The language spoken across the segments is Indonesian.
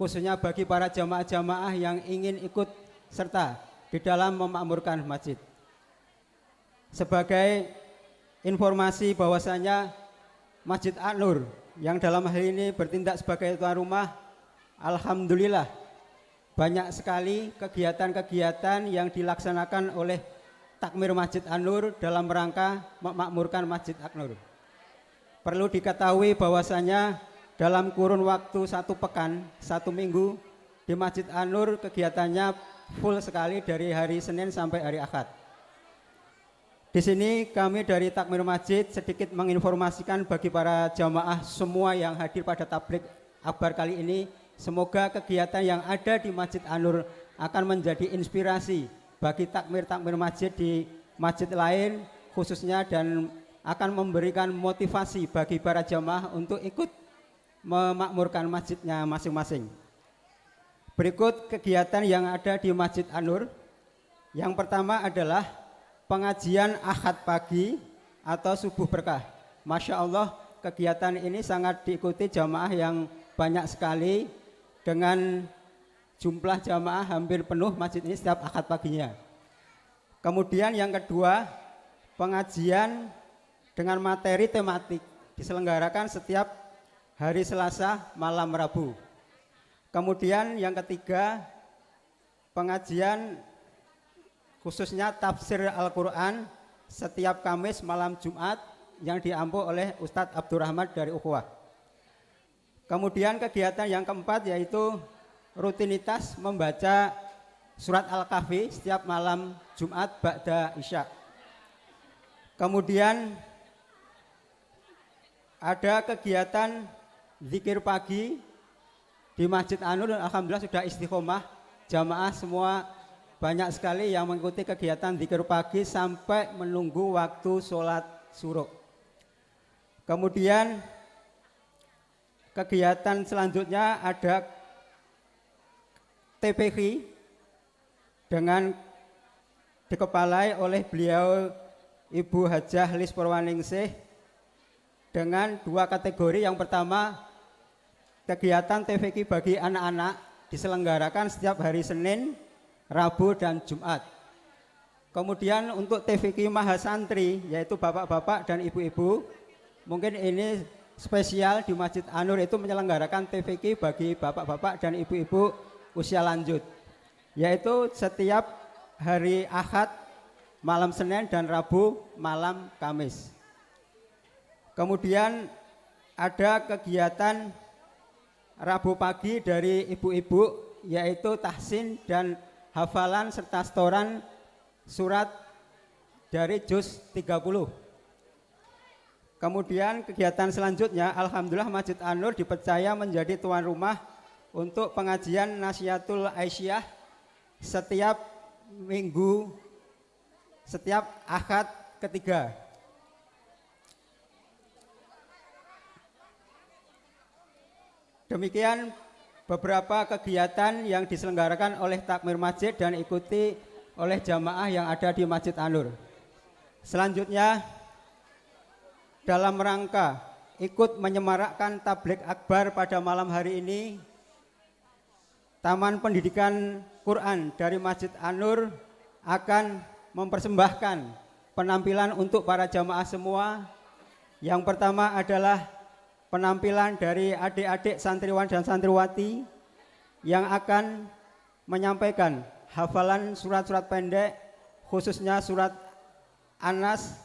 khususnya bagi para jamaah-jamaah yang ingin ikut serta di dalam memakmurkan masjid. Sebagai informasi bahwasanya Masjid An-Nur yang dalam hal ini bertindak sebagai tuan rumah, alhamdulillah banyak sekali kegiatan-kegiatan yang dilaksanakan oleh Takmir Masjid An-Nur dalam rangka memakmurkan Masjid An-Nur. Perlu diketahui bahwasanya dalam kurun waktu 1 pekan, 1 minggu di Masjid An-Nur kegiatannya full sekali dari hari Senin sampai hari Ahad. Di sini kami dari Takmir Masjid sedikit menginformasikan bagi para jamaah semua yang hadir pada tablik akbar kali ini, semoga kegiatan yang ada di Masjid An-Nur akan menjadi inspirasi bagi takmir-takmir masjid di masjid lain khususnya, dan akan memberikan motivasi bagi para jamaah untuk ikut memakmurkan masjidnya masing-masing. Berikut kegiatan yang ada di Masjid An-Nur. Yang pertama adalah pengajian Ahad pagi atau subuh berkah. Masya Allah, kegiatan ini sangat diikuti jamaah yang banyak sekali, dengan jumlah jamaah hampir penuh masjid ini setiap Ahad paginya. Kemudian yang kedua, pengajian dengan materi tematik diselenggarakan setiap hari Selasa malam Rabu. Kemudian yang ketiga, pengajian khususnya tafsir Al-Quran setiap Kamis malam Jumat yang diampu oleh Ustadz Abdurrahman dari Ukhuwah. Kemudian kegiatan yang keempat yaitu rutinitas membaca surat Al-Kahfi setiap malam Jumat ba'da Isya. Kemudian ada kegiatan zikir pagi di Masjid An-Nur, alhamdulillah sudah istiqomah jamaah semua. Banyak sekali yang mengikuti kegiatan zikir pagi sampai menunggu waktu sholat syuruk. Kemudian kegiatan selanjutnya ada TPQ dengan dikepalai oleh beliau Ibu Hajah Lis Purwaningsih dengan 2 kategori. Yang pertama, kegiatan TPQ bagi anak-anak diselenggarakan setiap hari Senin, Rabu dan Jumat. Kemudian untuk TVQ Mahasantri yaitu bapak-bapak dan ibu-ibu, mungkin ini spesial di Masjid An-Nur itu menyelenggarakan TVQ bagi bapak-bapak dan ibu-ibu usia lanjut, yaitu setiap hari Ahad malam Senin dan Rabu malam Kamis. Kemudian ada kegiatan Rabu pagi dari ibu-ibu yaitu tahsin dan hafalan serta setoran surat dari juz 30. Kemudian kegiatan selanjutnya, alhamdulillah Masjid An-Nur dipercaya menjadi tuan rumah untuk pengajian Nasihatul Aisyah setiap minggu, setiap Ahad ketiga. Demikian beberapa kegiatan yang diselenggarakan oleh Takmir Masjid dan ikuti oleh jamaah yang ada di Masjid An-Nur. Selanjutnya, dalam rangka ikut menyemarakkan tablik akbar pada malam hari ini, Taman Pendidikan Quran dari Masjid An-Nur akan mempersembahkan penampilan untuk para jamaah semua. Yang pertama adalah penampilan dari adik-adik santriwan dan santriwati yang akan menyampaikan hafalan surat-surat pendek, khususnya surat An-Nas,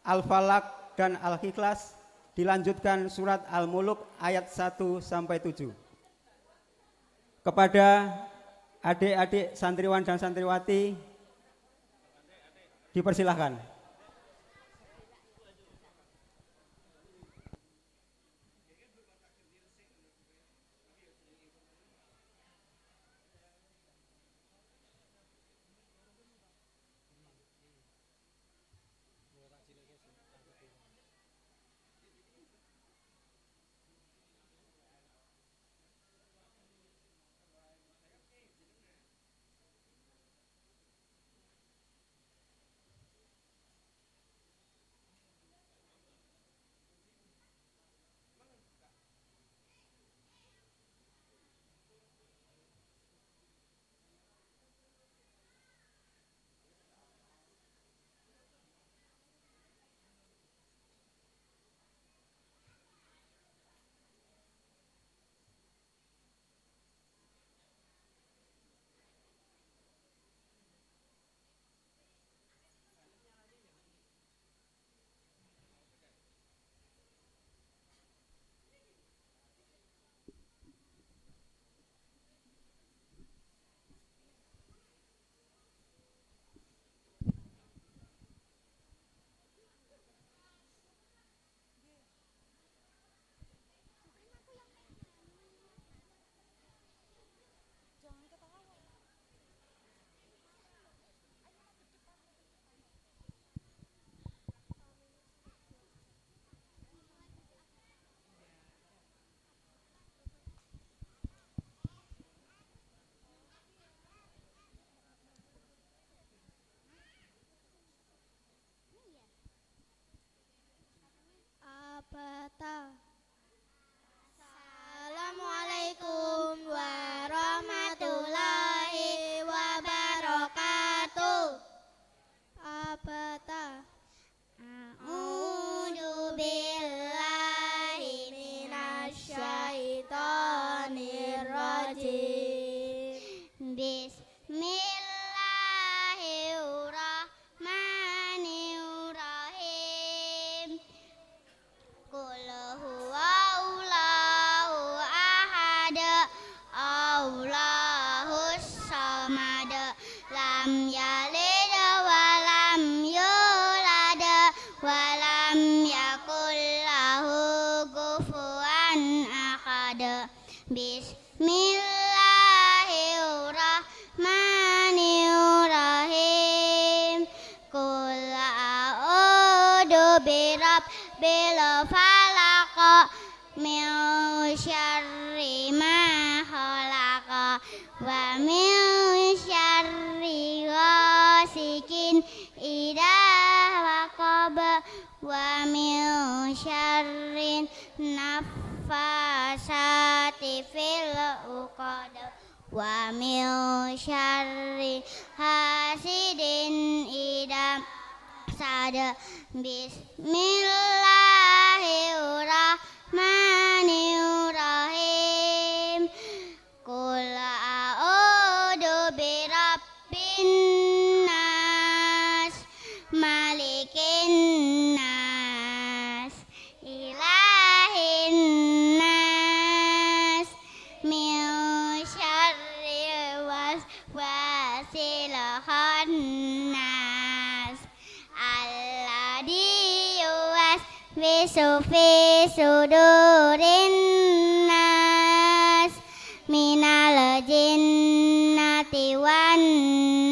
Al-Falaq dan Al-Ikhlas, dilanjutkan surat Al-Muluk ayat 1 sampai 7. Kepada adik-adik santriwan dan santriwati dipersilahkan. bil falaq min syarri ma khalaq wa min syarri ghasikin idza waqab wa min syarri naffasati fil uqad wa min syarri hasidin idza hasad. Bismillahirrahmanirrahim. Qul a'udzu birabbin nas, malikin nas, ilahin nas, min syarril waswasil khannas, alladzi yuwaswisu fi sudurin nas, minal jinnati wan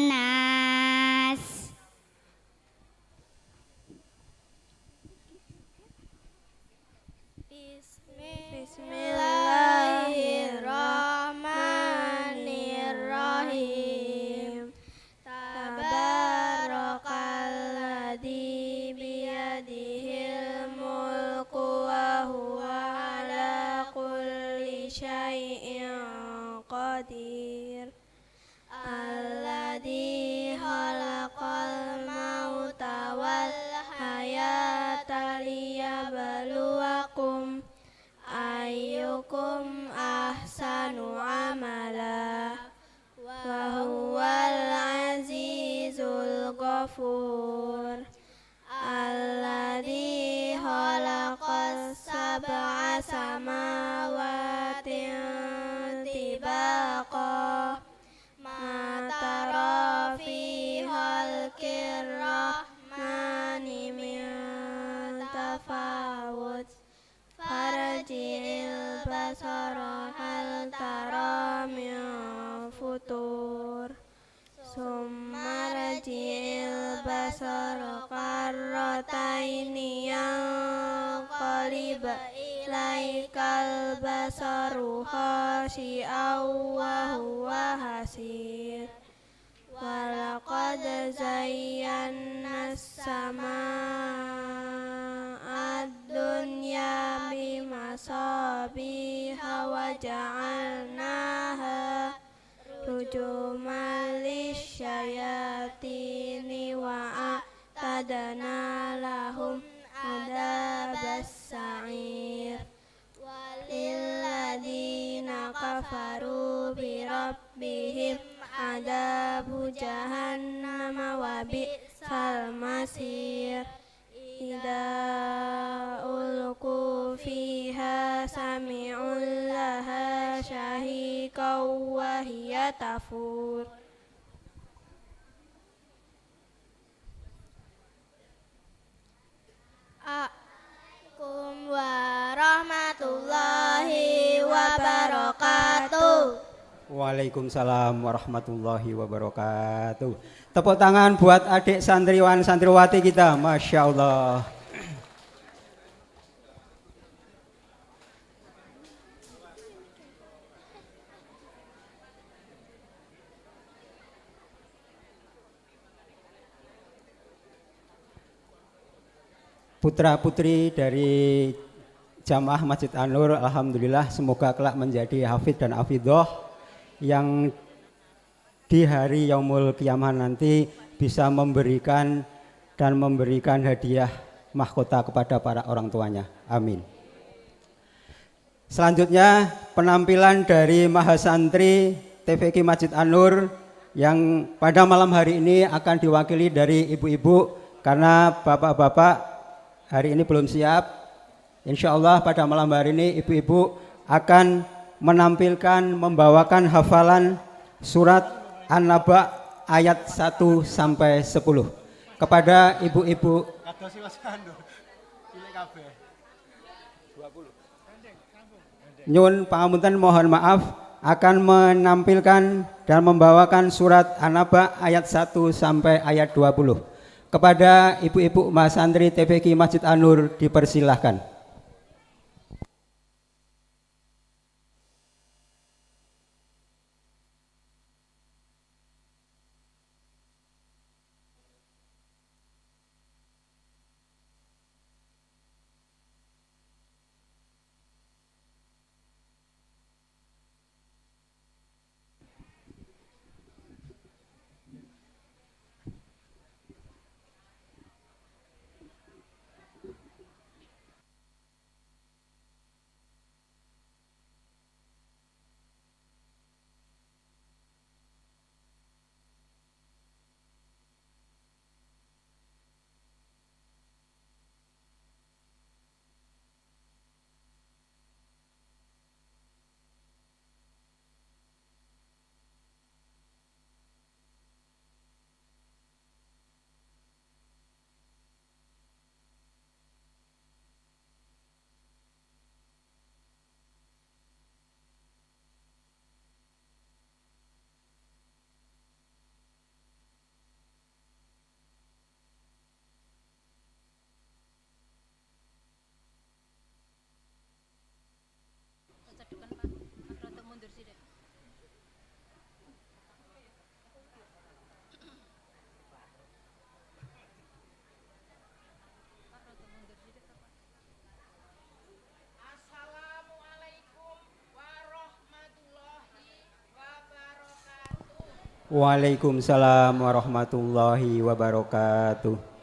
nas. Bismillahirrahmanirrahim. Tabarakalladzi biyadihil mulku wa huwa ala kulli syai'in qadir. Alladzi khalaqal mauta wal hayata liyabluwakum ayyukum ahsanu amala wa huwal azizul ghafur. Alladzi khalaqas sab'a samawatin tibaqa ma tara fi khalqir rahmani min tafawut farji'il basara hal tara min futur summa raji'il basara karrataini yanqalib ilaikal basaru khashi'aw wa huwa hasir. Walaqad zayyana as-samaa'a ad-dunya bimasabiha wa ja'alnaha rujuman lisyayatini wa a'tadna lahum adzabas sa'ir. Walilladzina kafaru bi rabbihim adzabu jahannam wa bi'sal masir. Idza ulqu fiha sami'u laha shahiqan wa hiya tafur. Assalamualaikum warahmatullahi wabarakatuh. Waalaikumsalam warahmatullahi wabarakatuh. Tepuk tangan buat adik santriwan santriwati kita, Masya Allah. Putra putri dari jamaah Masjid An-Nur, alhamdulillah semoga kelak menjadi hafidh dan hafidhoh yang di hari Yaumul Qiyamah nanti bisa memberikan hadiah mahkota kepada para orang tuanya. Amin. Selanjutnya penampilan dari Mahasantri TVQ Masjid An-Nur yang pada malam hari ini akan diwakili dari ibu-ibu karena bapak-bapak hari ini belum siap. Insya Allah pada malam hari ini ibu-ibu akan menampilkan, membawakan hafalan surat An-Naba ayat 1 sampai 10 kepada ibu-ibu. Nyun pangapunten, mohon maaf, akan menampilkan dan membawakan surat An-Naba ayat 1 sampai ayat 20 Kepada ibu-ibu Mas Santri TPQ Masjid An-Nur dipersilahkan. Waalaikumsalam warahmatullahi wabarakatuh.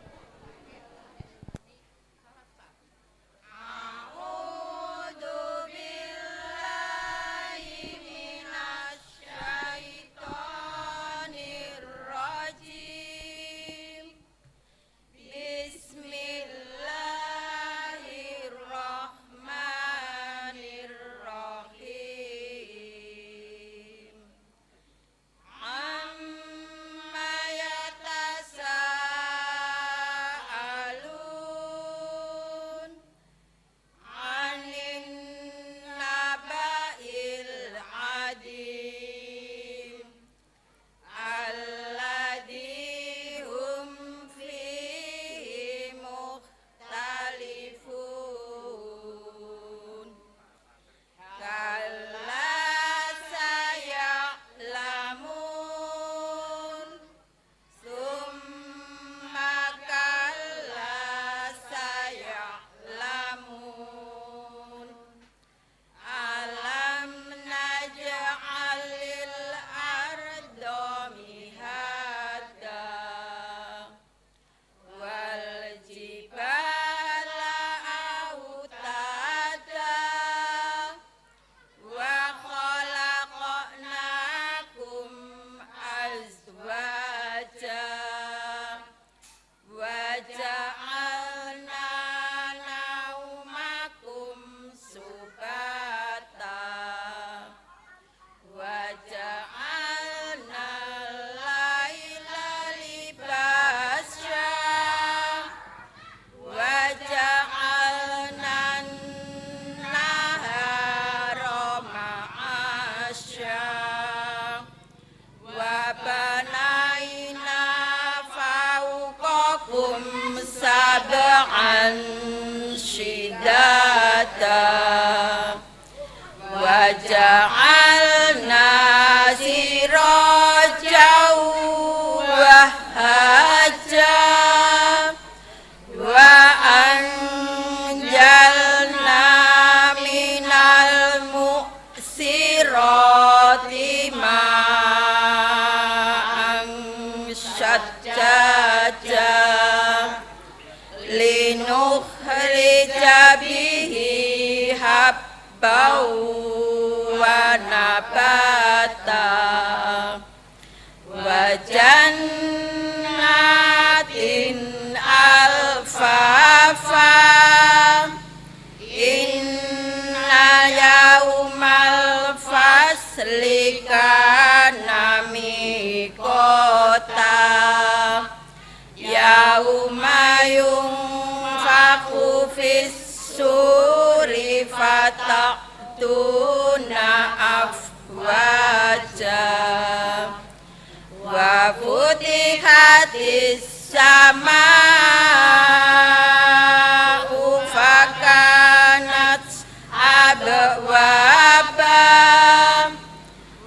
وجعلنا سراجا وهاجا وأنزلنا من المؤسرات ماء ثجاجا لنخرج به حبا ونباتا وجنات ألفافا إن يوم الفصل كان ميقاتا يوم ينفخ في الصور فتأتون أفواجا وفتحت sama'u fakanat abwaba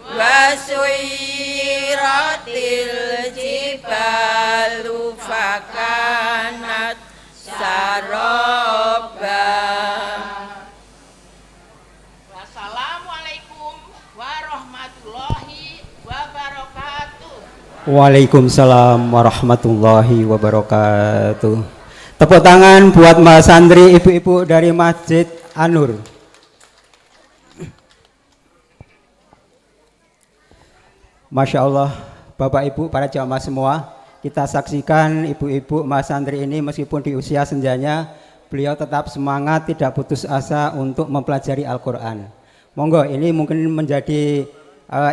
wa suyyiratil jibalu fakanat saraba. Wassalamualaikum warahmatullahi wabarakatuh. Waalaikumsalam warahmatullahi wabarakatuh. Tepuk tangan buat Mas santri ibu-ibu dari Masjid An-Nur. Masya Allah, Bapak Ibu, para jamaah semua, kita saksikan ibu-ibu Mas santri ini meskipun di usia senjanya, beliau tetap semangat, tidak putus asa untuk mempelajari Al-Quran. Monggo, ini mungkin menjadi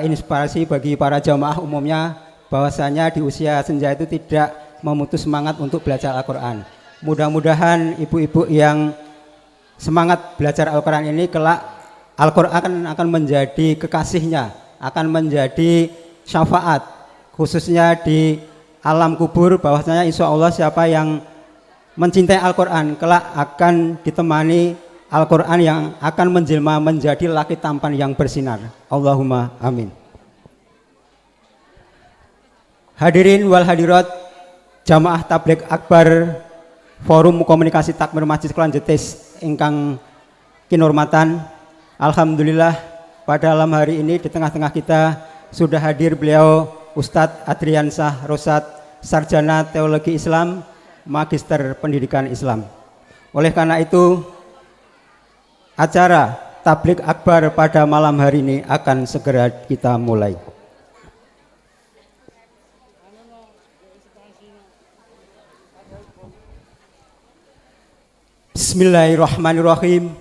inspirasi bagi para jamaah umumnya, bahwasanya di usia senja itu tidak memutus semangat untuk belajar Al-Quran. Mudah-mudahan ibu-ibu yang semangat belajar Al-Quran ini kelak Al-Quran akan menjadi kekasihnya, akan menjadi syafaat khususnya di alam kubur, bahwasanya insya Allah siapa yang mencintai Al-Quran kelak akan ditemani Al-Quran yang akan menjelma menjadi laki tampan yang bersinar. Allahumma amin. Hadirin wal hadirat jamaah tabligh akbar Forum Komunikasi Takmir Masjid Sekolah Jetis ingkang kinurmatan, alhamdulillah pada malam hari ini di tengah-tengah kita sudah hadir beliau Ustadz Adriansah Rosad, Sarjana Teologi Islam, Magister Pendidikan Islam. Oleh karena itu acara tabligh akbar pada malam hari ini akan segera kita mulai. Bismillahirrahmanirrahim.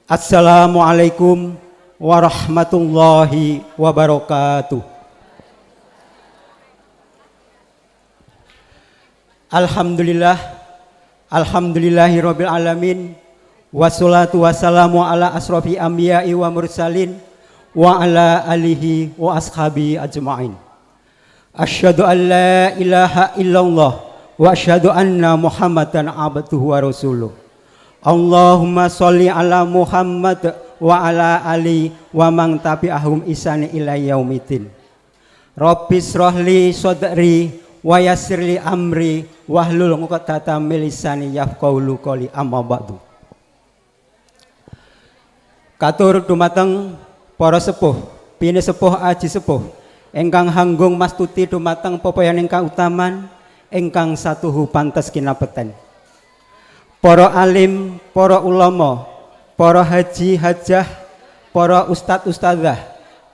Assalamualaikum warahmatullahi wabarakatuh. Alhamdulillah, alhamdulillahirabbil alamin, wassalatu wassalamu ala asrofi anbiya'i wa mursalin wa ala alihi wa ashabi ajma'in. Asyhadu an la ilaha illallah wa asyhadu anna Muhammadan abduhu wa rasuluh. Allahumma sholli ala Muhammad wa ala ali wa man tabi'ahum ihsani ila yaumiddin. Rabbis shrahli sadri wa yassirli amri wahlul 'uqdatam min lisani yafqahu qawli, amma ba'du. Katur dumateng para sepuh, bini sepuh aji sepuh ingkang hanggung mastuti dumateng pepoyan ingkang utaman ingkang satuhu pantes kinabeten. Para alim, para ulama, para haji hajah, para ustad ustadzah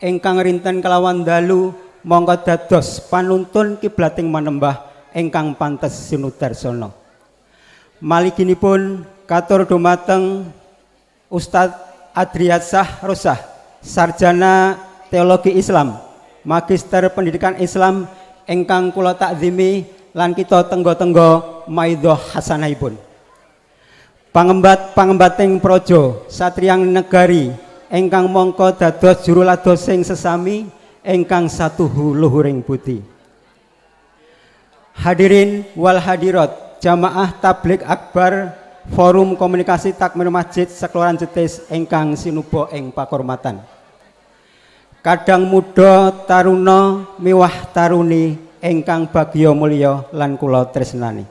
ingkang rinten kelawan dalu monggo dados panuntun kiblating manembah ingkang pantes sinudarsana. Maliginipun katur dumateng Ustadz Adriansah Rosad, Sarjana Teologi Islam, Magister Pendidikan Islam ingkang kula takzimi lan kita tenggo-tenggo maidhah hasanahipun. Pangembating projo satriyang negari ingkang mongko dados juruladosing sesami ingkang satuhu luhuring budi. Hadirin wal hadirat jamaah tabligh akbar Forum Komunikasi Takmir Masjid Sekloran Jetis ingkang sinuba ing pakurmatan. Kadang muda taruna miwah taruni ingkang bagya mulya lan kula tresnani.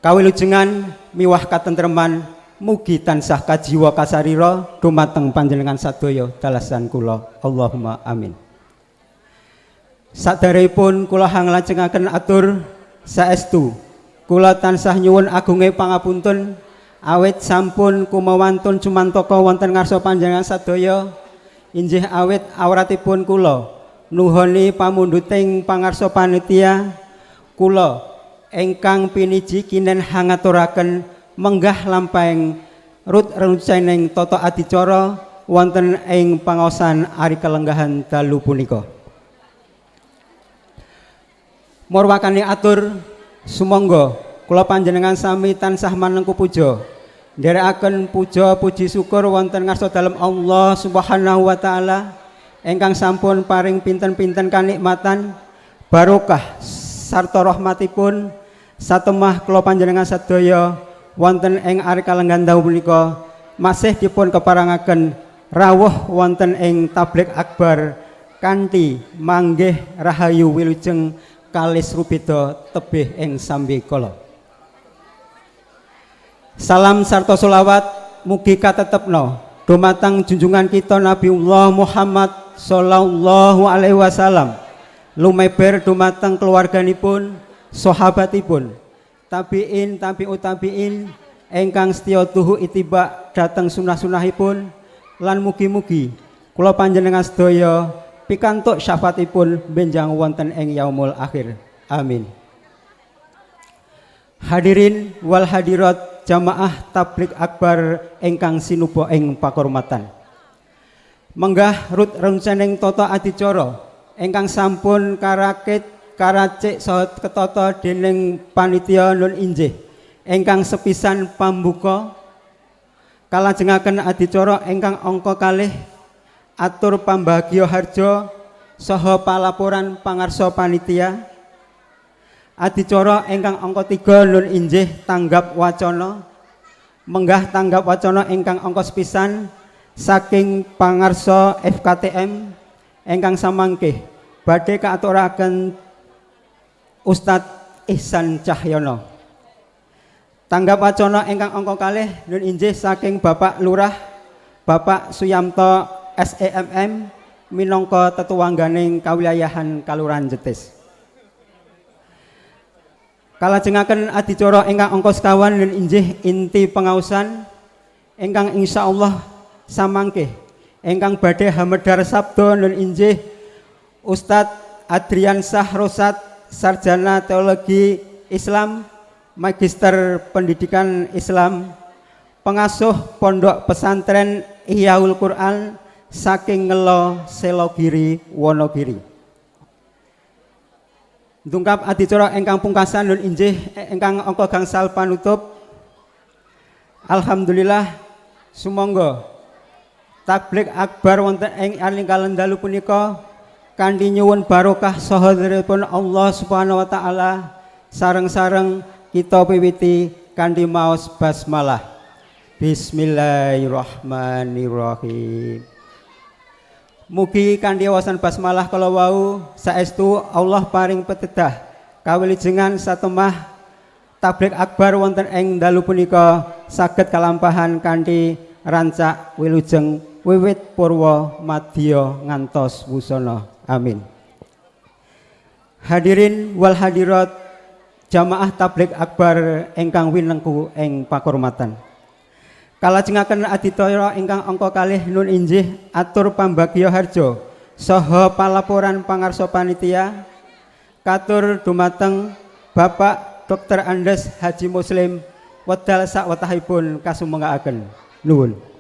Kawilujengan miwah katentreman mugi tansah kajiwa kasarira dumateng panjenengan sadaya dalasan kula. Allahumma amin. Saderepipun kula nglajengaken atur saestu kula tansah nyuwun agunge pangapunten awit sampun kumawantun cumantaka wonten ngarsa panjenengan sadaya, injih awit awratipun kula nuhoni pamunduting pangarsa panitia kula ingkang piniji kinen hangaturaken menggah lampahing rut-runcening tata adicara wonten ing pangaosan ari kelenggahan dalu punika. Murwakane atur sumangga kula panjenengan sami tansah manengku puja nderekaken puja puji syukur wonten ngarsa dalem Allah Subhanahu wa taala ingkang sampun paring pinten-pinten kanikmatan barokah sarta rahmatipun satemah kula panjenengan sadaya wonten ing ari kalenggan dawuh punika masih dipun keparangaken rawuh wonten ing tablik akbar kanthi manggih rahayu wilujeng kalis rubeda tebih ing sambi kala. Salam sarta selawat mugi katetepna dumateng junjungan kita Nabiullah Muhammad sallallahu alaihi wasallam, lumeber dumateng keluarganipun, sahabatipun, tabiin, tabiut tabiin ingkang setya tuhu itibak dhateng sunah-sunahipun lan mugi-mugi kula panjenengan sedaya pikantuk syafaatipun benjang wonten ing yaumul akhir. Amin. Hadirin wal hadirat jamaah tablik akbar ingkang sinuba ing pakurmatan. Menggah rut rencening tata adicara ingkang sampun karakit karacik saha ketata dening panitia nun injih ingkang sepisan pambuka kalajengaken adicara ingkang angka kalih atur pambagya harja saha palaporan pangarsa panitia. Adicara ingkang angka 3 nun injih tanggap wacana. Menggah tanggap wacana ingkang angka sepisan saking pangarsa FKTM ingkang samangke badhe kaaturaken Ustadz Ihsan Cahyono. Tanggap wacana ingkang angka kalih nun injih saking Bapak Lurah Bapak Suyamto SEMM minangka tetuwangganing kawilayahan Kalurahan Jetis. Kalajengaken adicara ingkang angka sekawan nun injih inti pengausan ingkang insyaallah samangke ingkang badhe hamedhar sabda nun injih Ustadz Adrian Sahrosat sarjana teologi Islam, magister pendidikan Islam, pengasuh pondok pesantren Ihyaul Quran saking Ngelo Selogiri Wonogiri. Ndungkap adicara ingkang pungkasan nun injih ingkang angka gangsal panutup. Alhamdulillah sumangga tablik akbar wonten ing alingkalan dalu punika kanthi nyuwun barokah saha dherepun Allah Subhanahu wa taala sareng-sareng kita piwiti kanthi maos basmalah. Bismillahirrahmanirrahim. Mugi kanthi wawasan basmalah kala wau saestu Allah paring pitedah kawilujengan satemah tablik akbar wonten ing dalu punika saged kalampahan kanthi rancak wilujeng wiwit purwa madya ngantos wusana. Amin. Hadirin wal hadirat jamaah tablik akbar ingkang winengku ing pakurmatan. Kalajengaken adicara ingkang angka kalih nun injih atur pambagya harja saha palaporan pangarsa panitia katur dumateng Bapak Dr. Andes Haji Muslim wedal sakwetahipun kasumengaaken. Nuwun.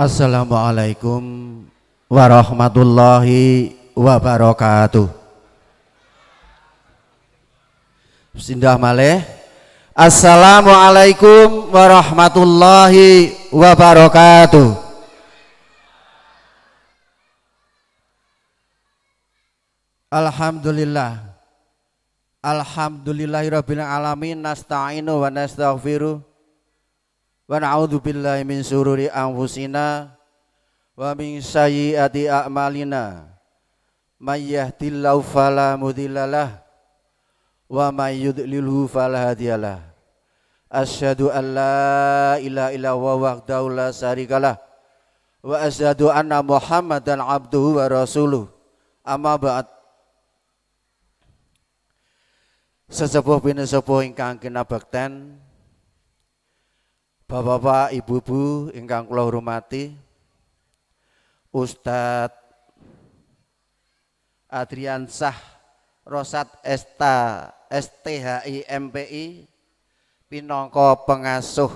Assalamualaikum warahmatullahi wabarakatuh. Sindah malih. Assalamualaikum warahmatullahi wabarakatuh. Alhamdulillah. Alhamdulillahirabbil alamin nasta'inu wa nastaghfiruh. Wa na'udzu billahi min syururi anfusina wa min sayyiati a'malina. May yahdihillahu fala mudhillalah wa may yudlilhu fala hadiyalah. Asyhadu an la ilaha illallah wahdahu la syarikalah wa asyhadu anna Muhammadan abduhu wa rasuluh. Amma ba'd. Sesepuh pinesepuh ingkang kinabekten, Bapak-bapak, ibu-ibu ingkang kula hormati, Ustadz Adrian Sahrosat STHI MPI pinangka pengasuh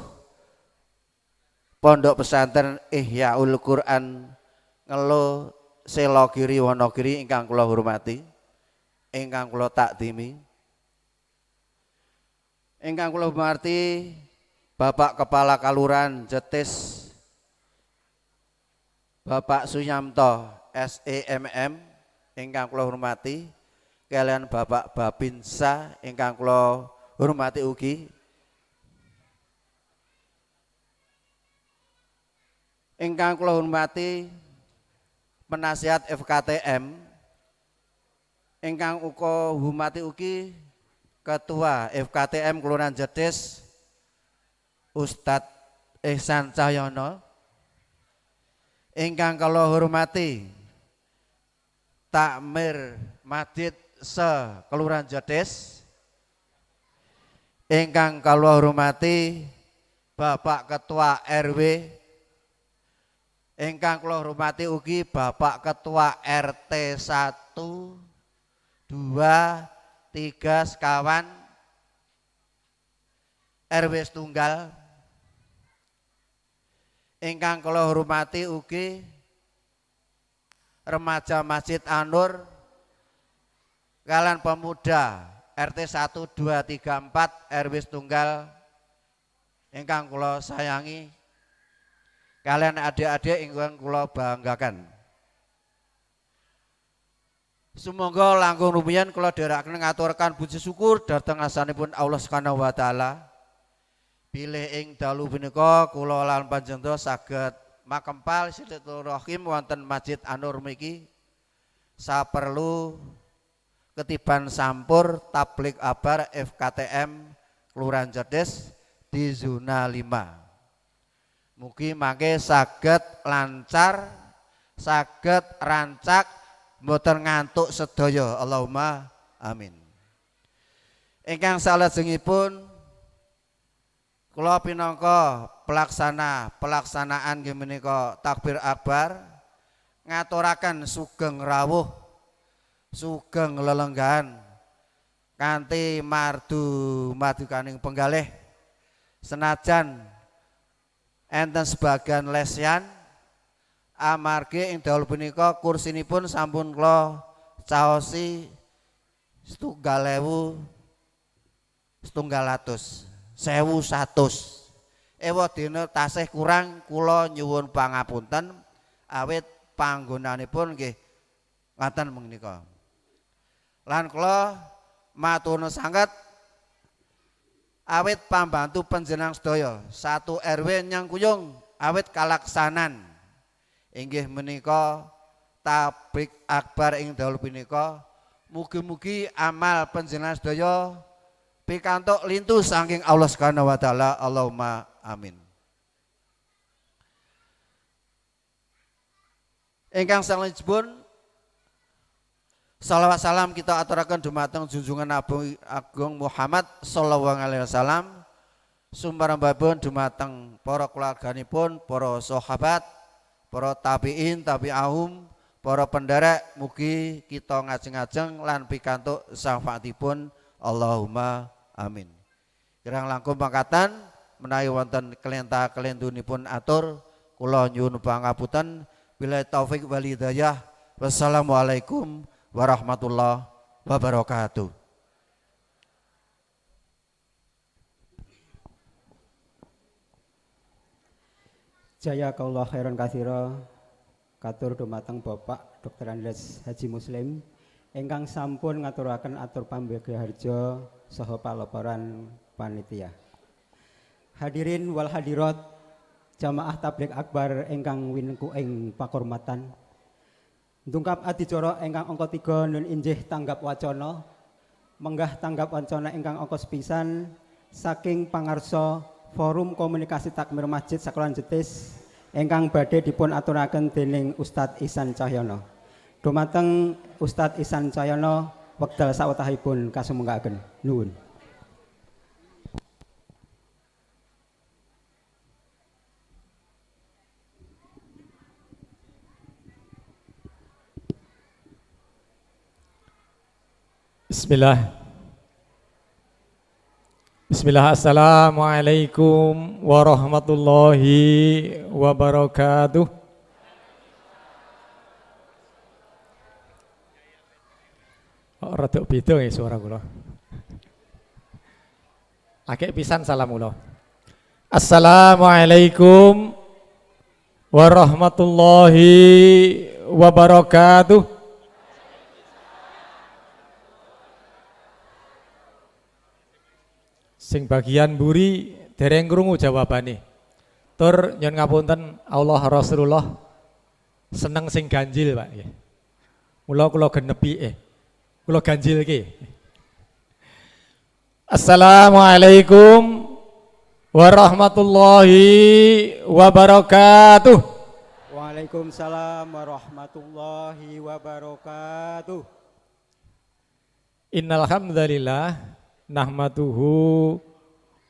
Pondok Pesantren Ihyaul Quran Ngelo Selogiri Wonogiri ingkang kula hormati, ingkang kula takdimi, ingkang kula hormati Bapak Kepala Kalurahan Jetis Bapak Sunyamto SEMM ingkang kula hormati, kalian Bapak Babinsa ingkang kula hormati ugi, ingkang kula hormati penasihat FKTM, ingkang uga hormati ugi Ketua FKTM Kelurahan Jetis Ustadz Ihsan Cahyono, ingkang kula hormati Takmir Masjid Kelurahan Jetis, ingkang kula hormati Bapak Ketua RW, ingkang kula hormati ugi Bapak Ketua RT 1, 2, 3 sekawan, RW setunggal, ingkang kula hormati ugi remaja Masjid An-Nur kalian pemuda RT 1, 2, 3, 4 RW setunggal ingkang kula sayangi, kalian adik-adik ingkang kula banggakan. Sumangga langkung rumiyin kula dherekaken ngaturkan puji syukur dhateng asanipun Allah Subhanahu wa taala. Bilih ing dalu punika kula lan panjenengan saged makempal silaturahim wonten Masjid An-Nur mriki saperlu ketiban sampur tablik akbar FKTM Kelurahan Jetis di zona 5. Mugi mangke saged lancar, saged rancak, mboten ngantuk sedaya. Allahumma amin. Ingkang salajengipun kula pinangka pelaksanaan nggih menika takbir akbar ngaturaken sugeng rawuh, sugeng lelenggahan kanthi madukaning penggalih senajan enten sebagian lesyan amargi ing dalu punika kursinipun sampun kula caosi 1.100 ewa dina tasih kurang kula nyuwun pangapunten awit panggonanipun nggih ngaten menika. Lan kula matur nuwun sanget awit pambantu panjenengan sedaya satu RW nyangkuyung awit kalaksanan inggih menika tablik akbar ing dalu punika. Mugi-mugi amal panjenengan sedaya pikantuk lintu saking Allah Subhanahu wa taala. Allahumma amin. Ingkang salajengipun salawat salam kita aturaken dumateng junjungan Nabi Agung Muhammad sallallahu alaihi wasallam, sumbarembahipun dumateng para keluarganipun, para sahabat, para tabi'in, tabi'ahum, para penderek, mugi kita ngajeng-ajeng lan pikantuk syafaatipun. Allahumma amin. Kirang langkung mangkatan menawi wonten kelenta-kelendunipun atur kula nyuwun pangapunten. Billahi taufik wal hidayah. Wassalamualaikum warahmatullahi wabarakatuh. Jazakallahu khairan katsira. Katur dumateng Bapak Dr. Andes Haji Muslim ingkang sampun ngaturaken atur pambagyaharja saha palaporan panitia. Hadirin wal hadirat jamaah tablik akbar ingkang winengku ing pakurmatan. Ndungkap adicara ingkang angka 3 nun injih tanggap wacana. Menggah tanggap wacana ingkang angka sepisan saking pangarsa Forum Komunikasi Takmir Masjid Sekolahan Jetis ingkang badhe dipun aturaken dening Ustadz Ihsan Cahyono. Dumateng Ustadz Ihsan Cahyono wekdal sawetahipun kasumenggaken. Nuwun. Bismillah, assalamualaikum warahmatullahi wabarakatuh. Oh, rada beda ya suara kula. Akeh pisan salam kula. Assalamualaikum warahmatullahi wabarakatuh. Sing bagian buri dereng krungu jawabane. Tur nyun ngapunten Allah Rasulullah seneng sing ganjil, Pak. Mula kula genepi kula ganjilke. Assalamualaikum warahmatullahi wabarakatuh. Waalaikumsalam warahmatullahi wabarakatuh. Innal hamdalillah nahmaduhu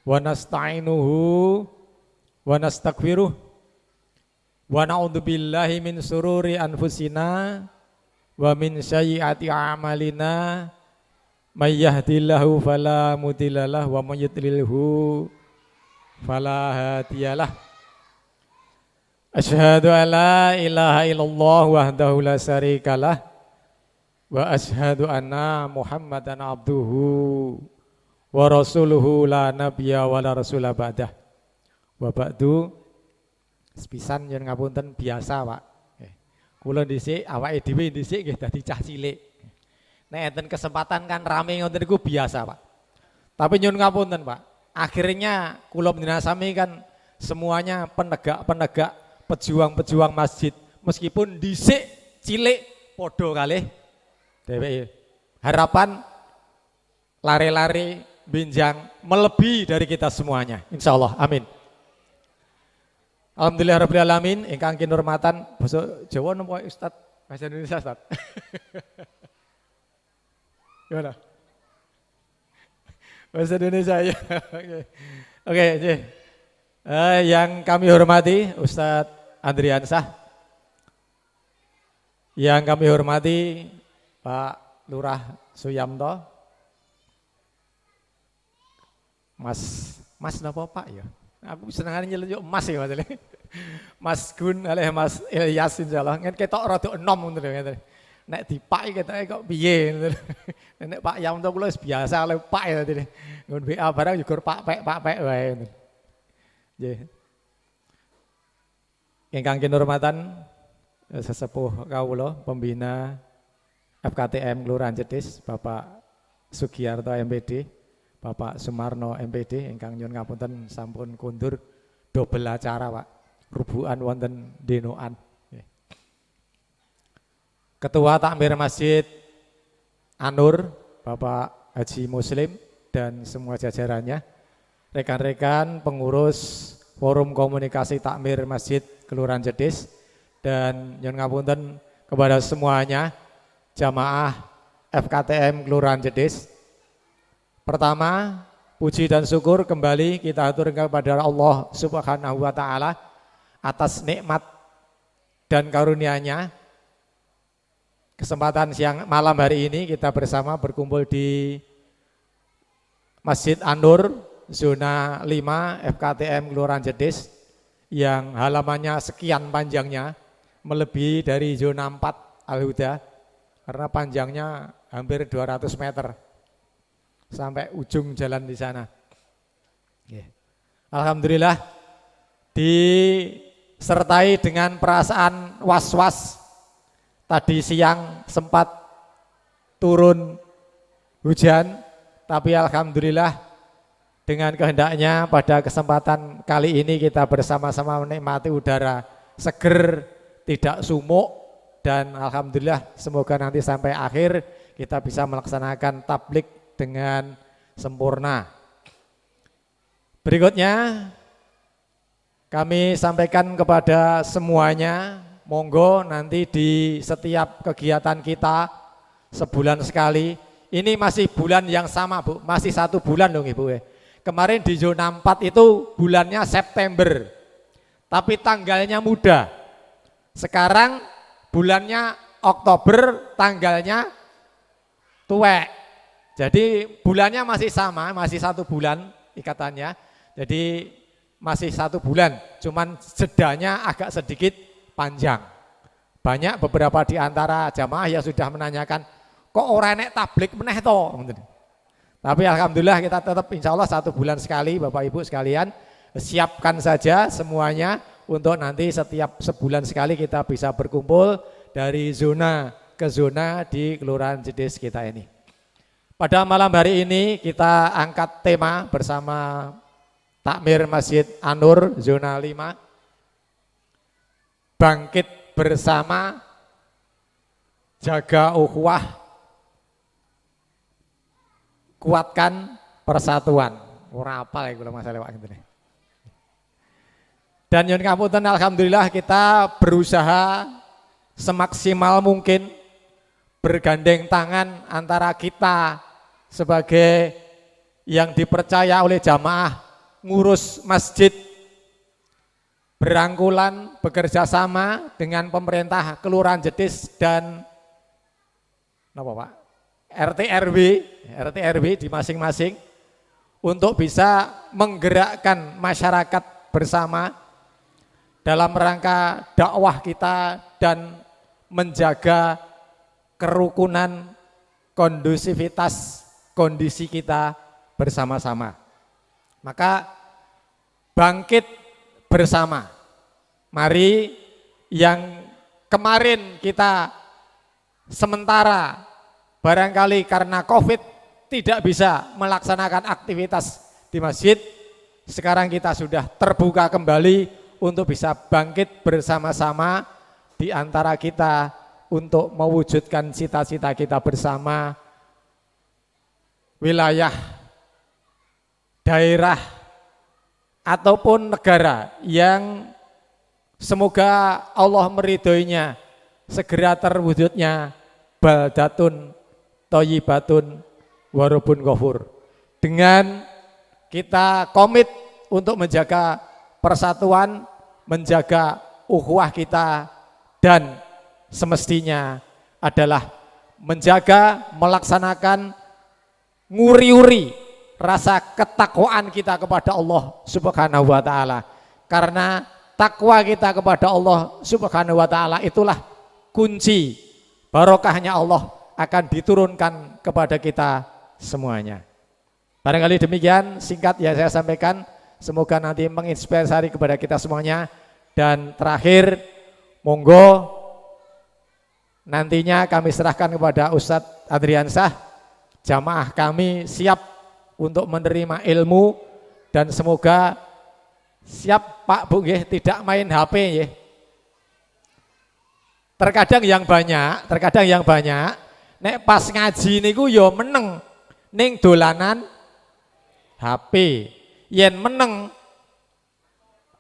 wa nasta'inuhu wa nastaghfiruh wa na'udzu billahi min sururi anfusina wa min sayyiati a'malina may yahdihillahu fala mudhillalah wa may yudlilhu fala hadiyalah. Asyhadu an la ilaha illallah wahdahu la syarikalah wa asyhadu anna Muhammadan abduhu wa rasuluhu la nabiyya wa la rasula ba'dah. Wa ba'du sepisan yen ngapunten biasa, Pak. Kula dhisik awake dhewe dhisik nggih dadi cah cilik. Nek enten kesempatan kan rame ngoten niku biasa, Pak. Tapi nyun ngapunten, Pak. Akhirnya kula panjenengan sami kan semuanya penegak-penegak, pejuang-pejuang masjid. Meskipun dhisik cilik padha kalih dheweke. Harapan lari-lari binjang melebihi dari kita semuanya, insya Allah, amin. Alhamdulillah Rabbil Alamin, ingkang kinurmatan basa Jawa napa Ustaz bahasa Indonesia Ustaz? Gimana? Bahasa Indonesia ya. Oke. Yang kami hormati Ustaz Andriansah, yang kami hormati Pak Lurah Suyamto, Mas napa Pak ya? Aku senengane nyeluk Mas ya Mas. Mas Gun alih Mas Ilyas insyaallah. Ngen ketok rada enom ngoten lho. Nek dipaki ketoke kok piye ngoten. Nek Pak Yamto kula wis biasa oleh Pak ya tadi. Ngun WA barang juga Pak Pek wae ngoten. Nggih. Ingkang kinurmatan sesepuh kawula pembina FKTM Kelurahan Jetis, Bapak Sugiyarto MPD, Bapak Sumarno MPD, ingkang nyuwun ngapunten sampun kundur dobel acara, Pak. Rubukan wonten denoan. Ketua Takmir Masjid Anur, Bapak Haji Muslim dan semua jajarannya, rekan-rekan pengurus Forum Komunikasi Takmir Masjid Kelurahan Jetis, dan nyuwun ngapunten kepada semuanya jamaah FKTM Kelurahan Jetis. Pertama, puji dan syukur kembali kita aturkan kepada Allah Subhanahu wa taala atas nikmat dan karunia-Nya. Kesempatan siang malam hari ini kita bersama berkumpul di Masjid An-Nur zona 5 FKTM Kelurahan Jetis yang halamannya sekian panjangnya, melebihi dari zona 4 Al-Huda karena panjangnya hampir 200 meter. Sampai ujung jalan di sana. Alhamdulillah disertai dengan perasaan was-was. Tadi siang sempat turun hujan, tapi alhamdulillah dengan kehendaknya pada kesempatan kali ini kita bersama-sama menikmati udara seger, tidak sumuk, dan alhamdulillah semoga nanti sampai akhir kita bisa melaksanakan tablik dengan sempurna. Berikutnya kami sampaikan kepada semuanya, monggo nanti di setiap kegiatan kita sebulan sekali. Ini masih bulan yang sama, Bu, masih 1 bulan dong Ibu. Kemarin di zona 4 itu bulannya September, tapi tanggalnya muda. Sekarang bulannya Oktober, tanggalnya tuwek. Jadi bulannya masih sama, masih 1 bulan, ikatannya. Jadi masih 1 bulan, cuman jedanya agak sedikit panjang. Banyak beberapa di antara jamaah yang sudah menanyakan, kok ora enek tablik meneh to? Tapi alhamdulillah kita tetap insya Allah 1 bulan sekali Bapak Ibu sekalian, siapkan saja semuanya untuk nanti setiap sebulan sekali kita bisa berkumpul dari zona ke zona di Kelurahan Jedes kita ini. Pada malam hari ini kita angkat tema bersama Takmir Masjid An-Nur zona 5, bangkit bersama, jaga ukhuwah, kuatkan persatuan. Ora apal ya kula masalah lewat ngene. Dan nyun ngapunten alhamdulillah kita berusaha semaksimal mungkin bergandeng tangan antara kita sebagai yang dipercaya oleh jamaah ngurus masjid, berangkulan bekerja sama dengan pemerintah Kelurahan Jedes dan RT RW di masing-masing untuk bisa menggerakkan masyarakat bersama dalam rangka dakwah kita dan menjaga kerukunan, kondusivitas kondisi kita bersama-sama. Maka bangkit bersama. Mari yang kemarin kita sementara barangkali karena COVID tidak bisa melaksanakan aktivitas di masjid, sekarang kita sudah terbuka kembali untuk bisa bangkit bersama-sama di antara kita untuk mewujudkan cita-cita kita bersama, wilayah, daerah, ataupun negara yang semoga Allah meridhoinya segera terwujudnya baldatun thayyibatun warabun ghafur. Dengan kita komit untuk menjaga persatuan, menjaga ukhuwah kita, dan semestinya adalah menjaga, melaksanakan, nguri-uri rasa ketakwaan kita kepada Allah Subhanahu wa taala. Karena takwa kita kepada Allah Subhanahu wa taala itulah kunci barokahnya Allah akan diturunkan kepada kita semuanya. Barangkali demikian singkat yang saya sampaikan, semoga nanti menginspirasi kepada kita semuanya. Dan terakhir, monggo nantinya kami serahkan kepada Ustadz Adriansah. Jamaah kami siap untuk menerima ilmu dan semoga siap Pak Bu nggih, tidak main HP nggih. Terkadang yang banyak nek pas ngaji niku ya meneng ning dolanan HP. Yen meneng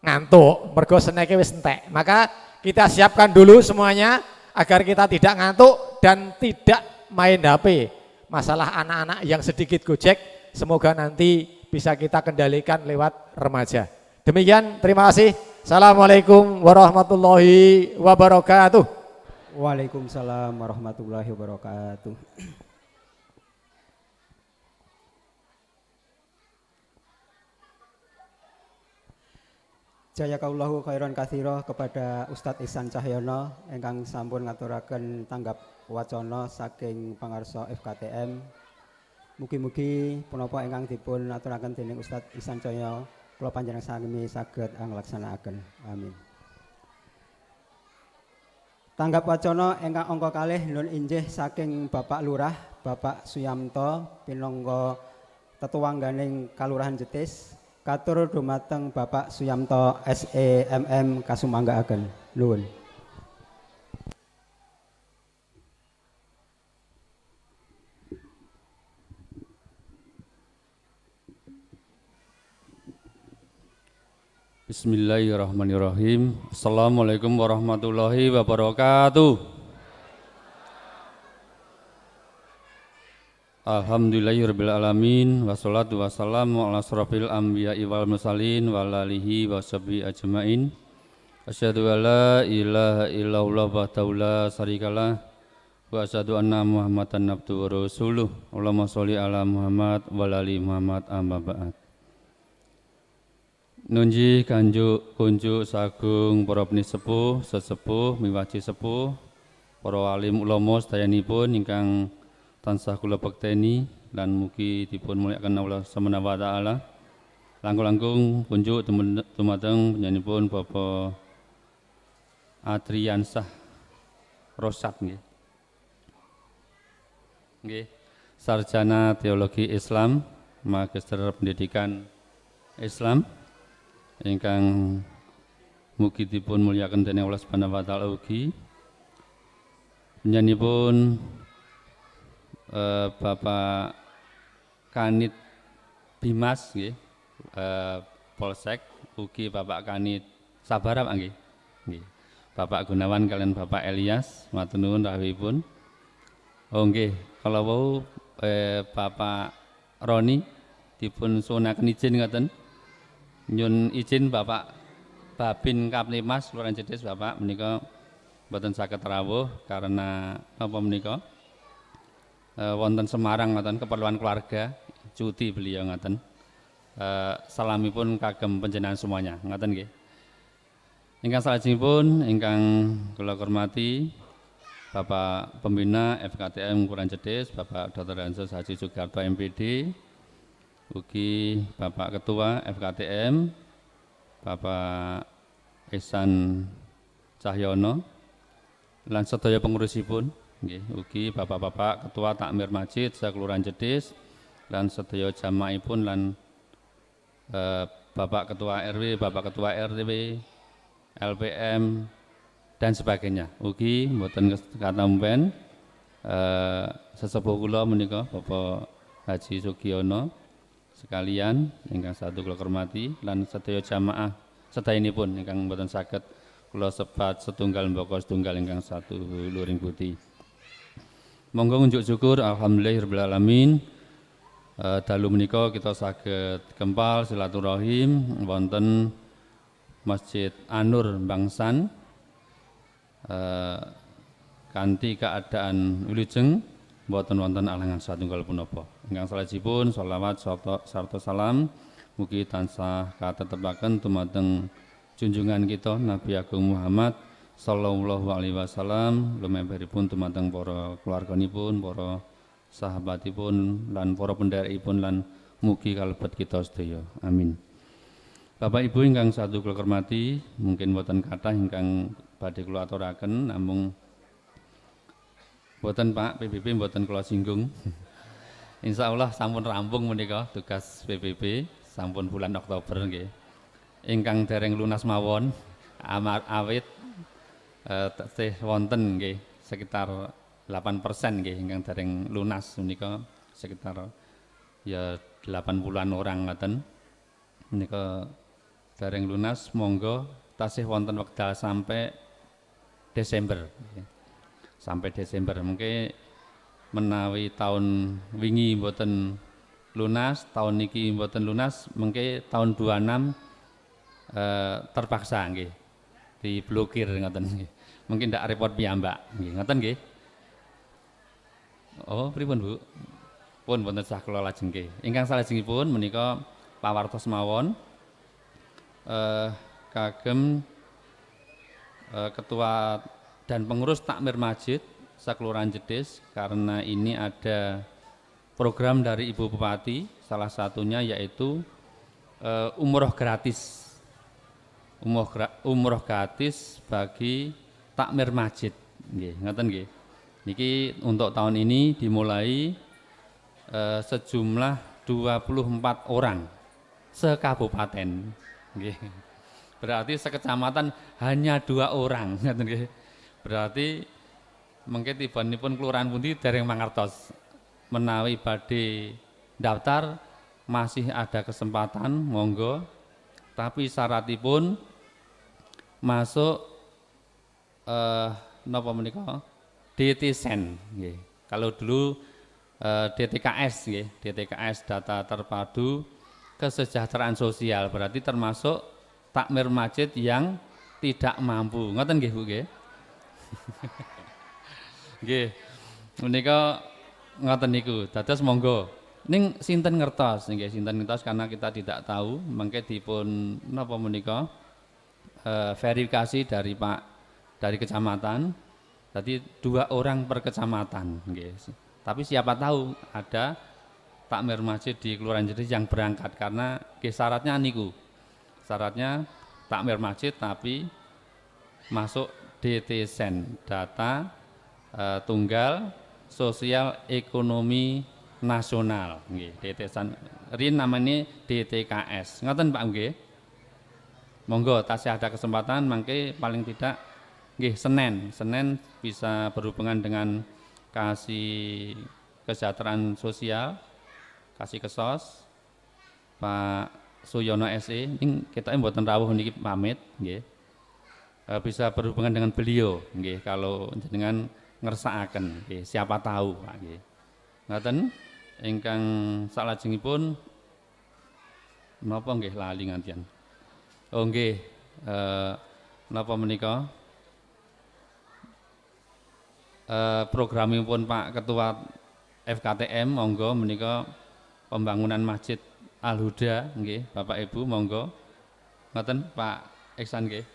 ngantuk mergo seneke wis entek. Maka kita siapkan dulu semuanya agar kita tidak ngantuk dan tidak main HP. Masalah anak-anak yang sedikit gojek semoga nanti bisa kita kendalikan lewat remaja. Demikian, terima kasih. Assalamualaikum warahmatullahi wabarakatuh. Waalaikumsalam warahmatullahi wabarakatuh. Jazakallahu khairan katsira kepada Ustadz Ihsan Cahyono ingkang sampun ngaturaken tanggap wacana saking pangarsa FKTM. Mugi-mugi punapa ingkang dipun aturaken dening Ustadz Ihsan Cahyono kula panjenengan sami saged nglaksanakaken. Amin. Tanggap wacana ingkang angka kalih nun injih saking Bapak Lurah, Bapak Suyamto pinangka tetuwangganing Kalurahan Jetis. Katur dumateng Bapak Suyamto SEMM kasumanggaaken. Nuwun. Bismillahirrahmanirrahim. Assalamualaikum warahmatullahi wabarakatuh. Alhamdulillahirabbil alamin wassalatu wassalamu ala asrofil anbiya'i wal mursalin wa alihi washabihi ajmain. Asyhadu an la ilaha illallah wahdahu la syarikalah wa asyhadu anna Muhammadan abduhu wa rasuluh. Allahumma sholli ala Muhammad wa ali Muhammad amma ba'd. Nunji kanjuk kunjuk sagung para penisepuh, sesepuh, miwaji sepuh, para alim ulama sedayanipun ingkang tansah kula bekteni lan mugi dipun mulyakaken Allah Subhanahu wa taala. Langkung-langkung kunjuk dumateng panjenenganipun Bapak Adriansah Rosat nggih. Nggih, sarjana teologi Islam, magister pendidikan Islam ingkang mugi dipun mulyakaken dening Allah Subhanahu wa taala ugi. Panjenenganipun Bapak Kanit Bimas nggih, Polsek ugi Bapak Kanit Sabara Pak nggih. Nggih. Bapak Gunawan kalian Bapak Elias matur nuwun rawuhipun. Oh nggih, kalau wau Bapak Roni dipun suwunaken izin ngoten. Nyun izin Bapak Babin Kapnimas Kelurahan Jedes Bapak menika mboten saged rawuh karena apa menika wonten Semarang ngoten keperluan keluarga cuti beliau ngoten. Salamipun kagem panjenengan semuanya ngoten nggih. Ingkang salajengipun ingkang kula hormati Bapak Pembina FKTM Kelurahan Jedes Bapak Dr. Hansus Haji Sugiarto MPD, ugi Bapak Ketua FKTM Bapak Ihsan Cahyono lan sedaya pengurusipun nggih, ugi Bapak-bapak Ketua Takmir Masjid Kelurahan Jedes lan sedaya jamaahipun lan Bapak Ketua RW, Bapak Ketua RW, LPM dan sebagainya. Ugi mboten katampen sesepuh kula menika Bapak Haji Sugiono sekalian ingkang satu kula hormati lan sedaya jamaah sedayanipun ingkang mboten saged kula sebat setunggal mbaka setunggal ingkang satu luring budi. Monggo unjuk syukur alhamdulillahirabbil alamin. Dalu menika kita saged kempal silaturahim wonten Masjid An-Nur Bangsan kanthi keadaan wilujeng boten wonten alangan satunggal punapa. Ingkang salajengipun sholawat sarta salam mugi tansah katetepaken dumateng junjungan kita Nabi Agung Muhammad sallallahu alaihi wasallam, lumebetipun dumateng para keluarganipun, para sahabatipun lan para pendherekipun lan mugi kalebet kita sedaya. Amin. Bapak Ibu ingkang satu kula hormati, mungkin boten kathah ingkang badhe kula aturaken namung boten Pak PBB boten kula singgung. Insyaallah sampun rampung menika tugas PBB sampun bulan Oktober nggih. Ingkang dereng lunas mawon awit tesih wonten nggih sekitar 8% nggih ingkang dereng lunas menika sekitar ya 80-an orang ngoten. Menika dereng lunas monggo tasih wonten wekdal sampai Desember. Sampai Desember mungkin menawi tahun wingi mboten lunas, tahun niki mboten lunas, mungkin tahun 26 terpaksa nggih diblokir ngoten nggih. Mungkin ndak repot piyambak nggih, ngoten nggih. Oh, pripun Bu? Pun wonten sah kula lajeng nggih. Ingkang salajengipun menika pawartos mawon kagem ketua dan pengurus takmir masjid Kelurahan Jedes, karena ini ada program dari Ibu Bupati, salah satunya yaitu umroh gratis. Umroh gratis bagi takmir masjid nggih, ngoten nggih. Niki untuk tahun ini dimulai sejumlah 24 orang sekabupaten nggih. Berarti sekecamatan hanya 2 orang ngoten nggih. Berarti mungkin tibanipun kelurahan pundi dereng mangertos menawi badhe daftar masih ada kesempatan monggo, tapi syaratipun masuk napa menika DTSEN nggih. Kalau dulu DTKS nggih, DTKS data terpadu kesejahteraan sosial, berarti termasuk takmir masjid yang tidak mampu. Ngoten nggih Bu nggih. Nggih. Menika ngoten niku. Dados monggo ning sinten ngertos nggih, sinten ngertos karena kita tidak tahu mangke dipun napa menika verifikasi dari kecamatan. Jadi 2 orang per kecamatan nggih. Tapi siapa tahu ada takmir masjid di Kelurahan Jetis yang berangkat karena syaratnya niku. Syaratnya takmir masjid tapi masuk DTSEN, data tunggal sosial ekonomi nasional nggih, DTSEN. Rin namanya DTKS. Ngoten Pak nggih. Monggo tasih ada kesempatan mangke paling tidak nggih Senin bisa berhubungan dengan kasih kesejahteraan sosial, kasih kesos Pak Suyono SE ini kita mboten rawuh niki pamit nggih. Bisa berhubungan dengan beliau nggih kalau jenengan ngersakaken nggih, siapa tahu Pak nggih. Ngaten ingkang salajengipun napa nggih lali ngantian. Oh nggih napa menika programipun Pak Ketua FKTM monggo menika pembangunan Masjid Al Huda nggih Bapak Ibu monggo ngoten Pak Iksan nggih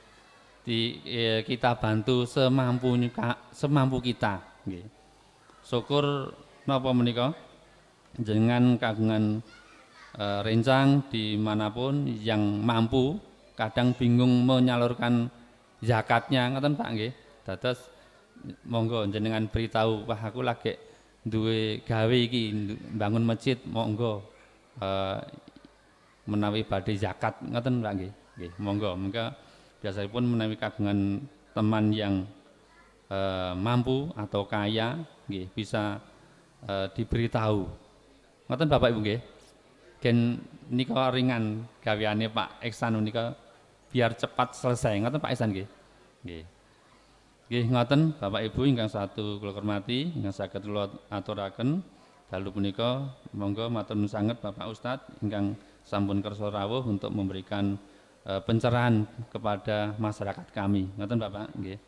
kita bantu semampu kita nggih. Syukur napa menika jenengan kagungan rencang dimanapun yang mampu kadang bingung menyalurkan zakatnya ngoten Pak nggih. Dados monggo jenengan beritahu wah aku lagi duwe gawe iki bangun masjid monggo menawi badhe zakat ngoten Pak nggih. Nggih, monggo mengko biasanya menawi kagungan teman yang mampu atau kaya nggih bisa diberitahu. Ngoten Bapak Ibu nggih. Gen nika ringan gaweane Pak Iksan nika biar cepat selesai. Ngoten Pak Iksan nggih. Nggih. Nggih ngoten Bapak Ibu ingkang satu kula hormati, ingkang saged kula aturaken dalu punika monggo matur nuwun sanget Bapak Ustadz ingkang sampun kersa rawuh untuk memberikan pencerahan kepada masyarakat kami. Ngoten Bapak nggih.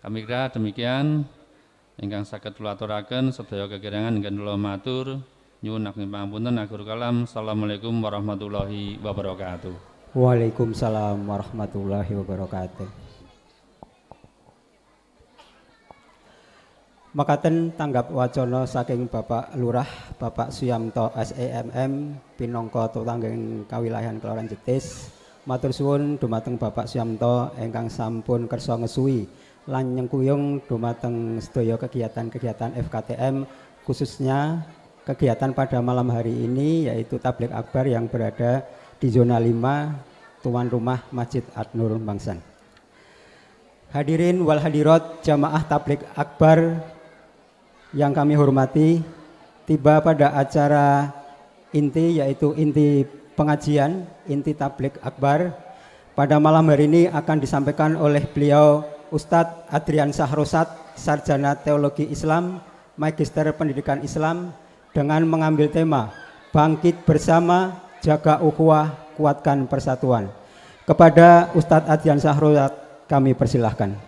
Kami kira demikian ingkang saged kula aturaken sedaya kekirangan ingkang kula matur nyuwun ageng pangapunten akhir kalam. Assalamualaikum warahmatullahi wabarakatuh. Waalaikumsalam warahmatullahi wabarakatuh. Makaten tanggap wacana saking Bapak Lurah Bapak Suyamto SEMM pinangka tutangging kawilayahan Kelurahan Jetis. Matur suwun dumateng Bapak Suyamto ingkang sampun kersa ngesuwi lan nyengkuyung dumateng sedaya kegiatan-kegiatan FKTM khususnya kegiatan pada malam hari ini yaitu tabligh akbar yang berada di zona 5 tuan rumah Masjid Ad-Nur Bangsan. Hadirin wal hadirat jamaah tabligh akbar yang kami hormati, tiba pada acara inti yaitu inti pengajian, inti tabligh akbar. Pada malam hari ini akan disampaikan oleh beliau Ustadz Adrian Sahrosat, Sarjana Teologi Islam, Magister Pendidikan Islam dengan mengambil tema Bangkit Bersama, Jaga Ukhuwah, Kuatkan Persatuan. Kepada Ustadz Adrian Sahrosat kami persilahkan.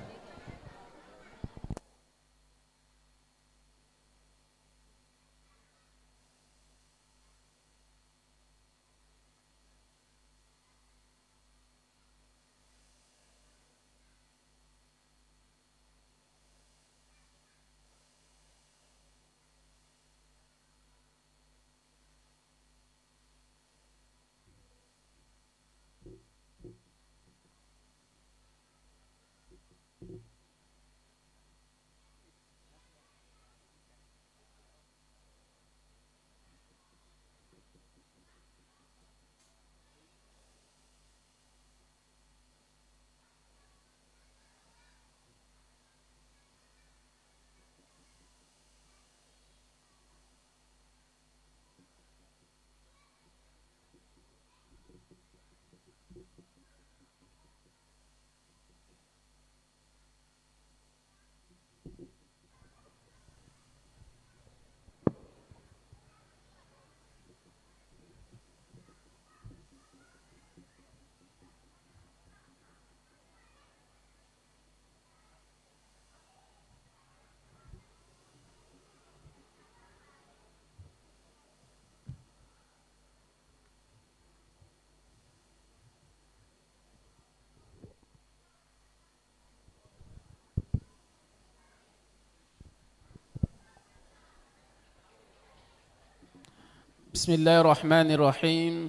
Bismillahirrahmanirrahim.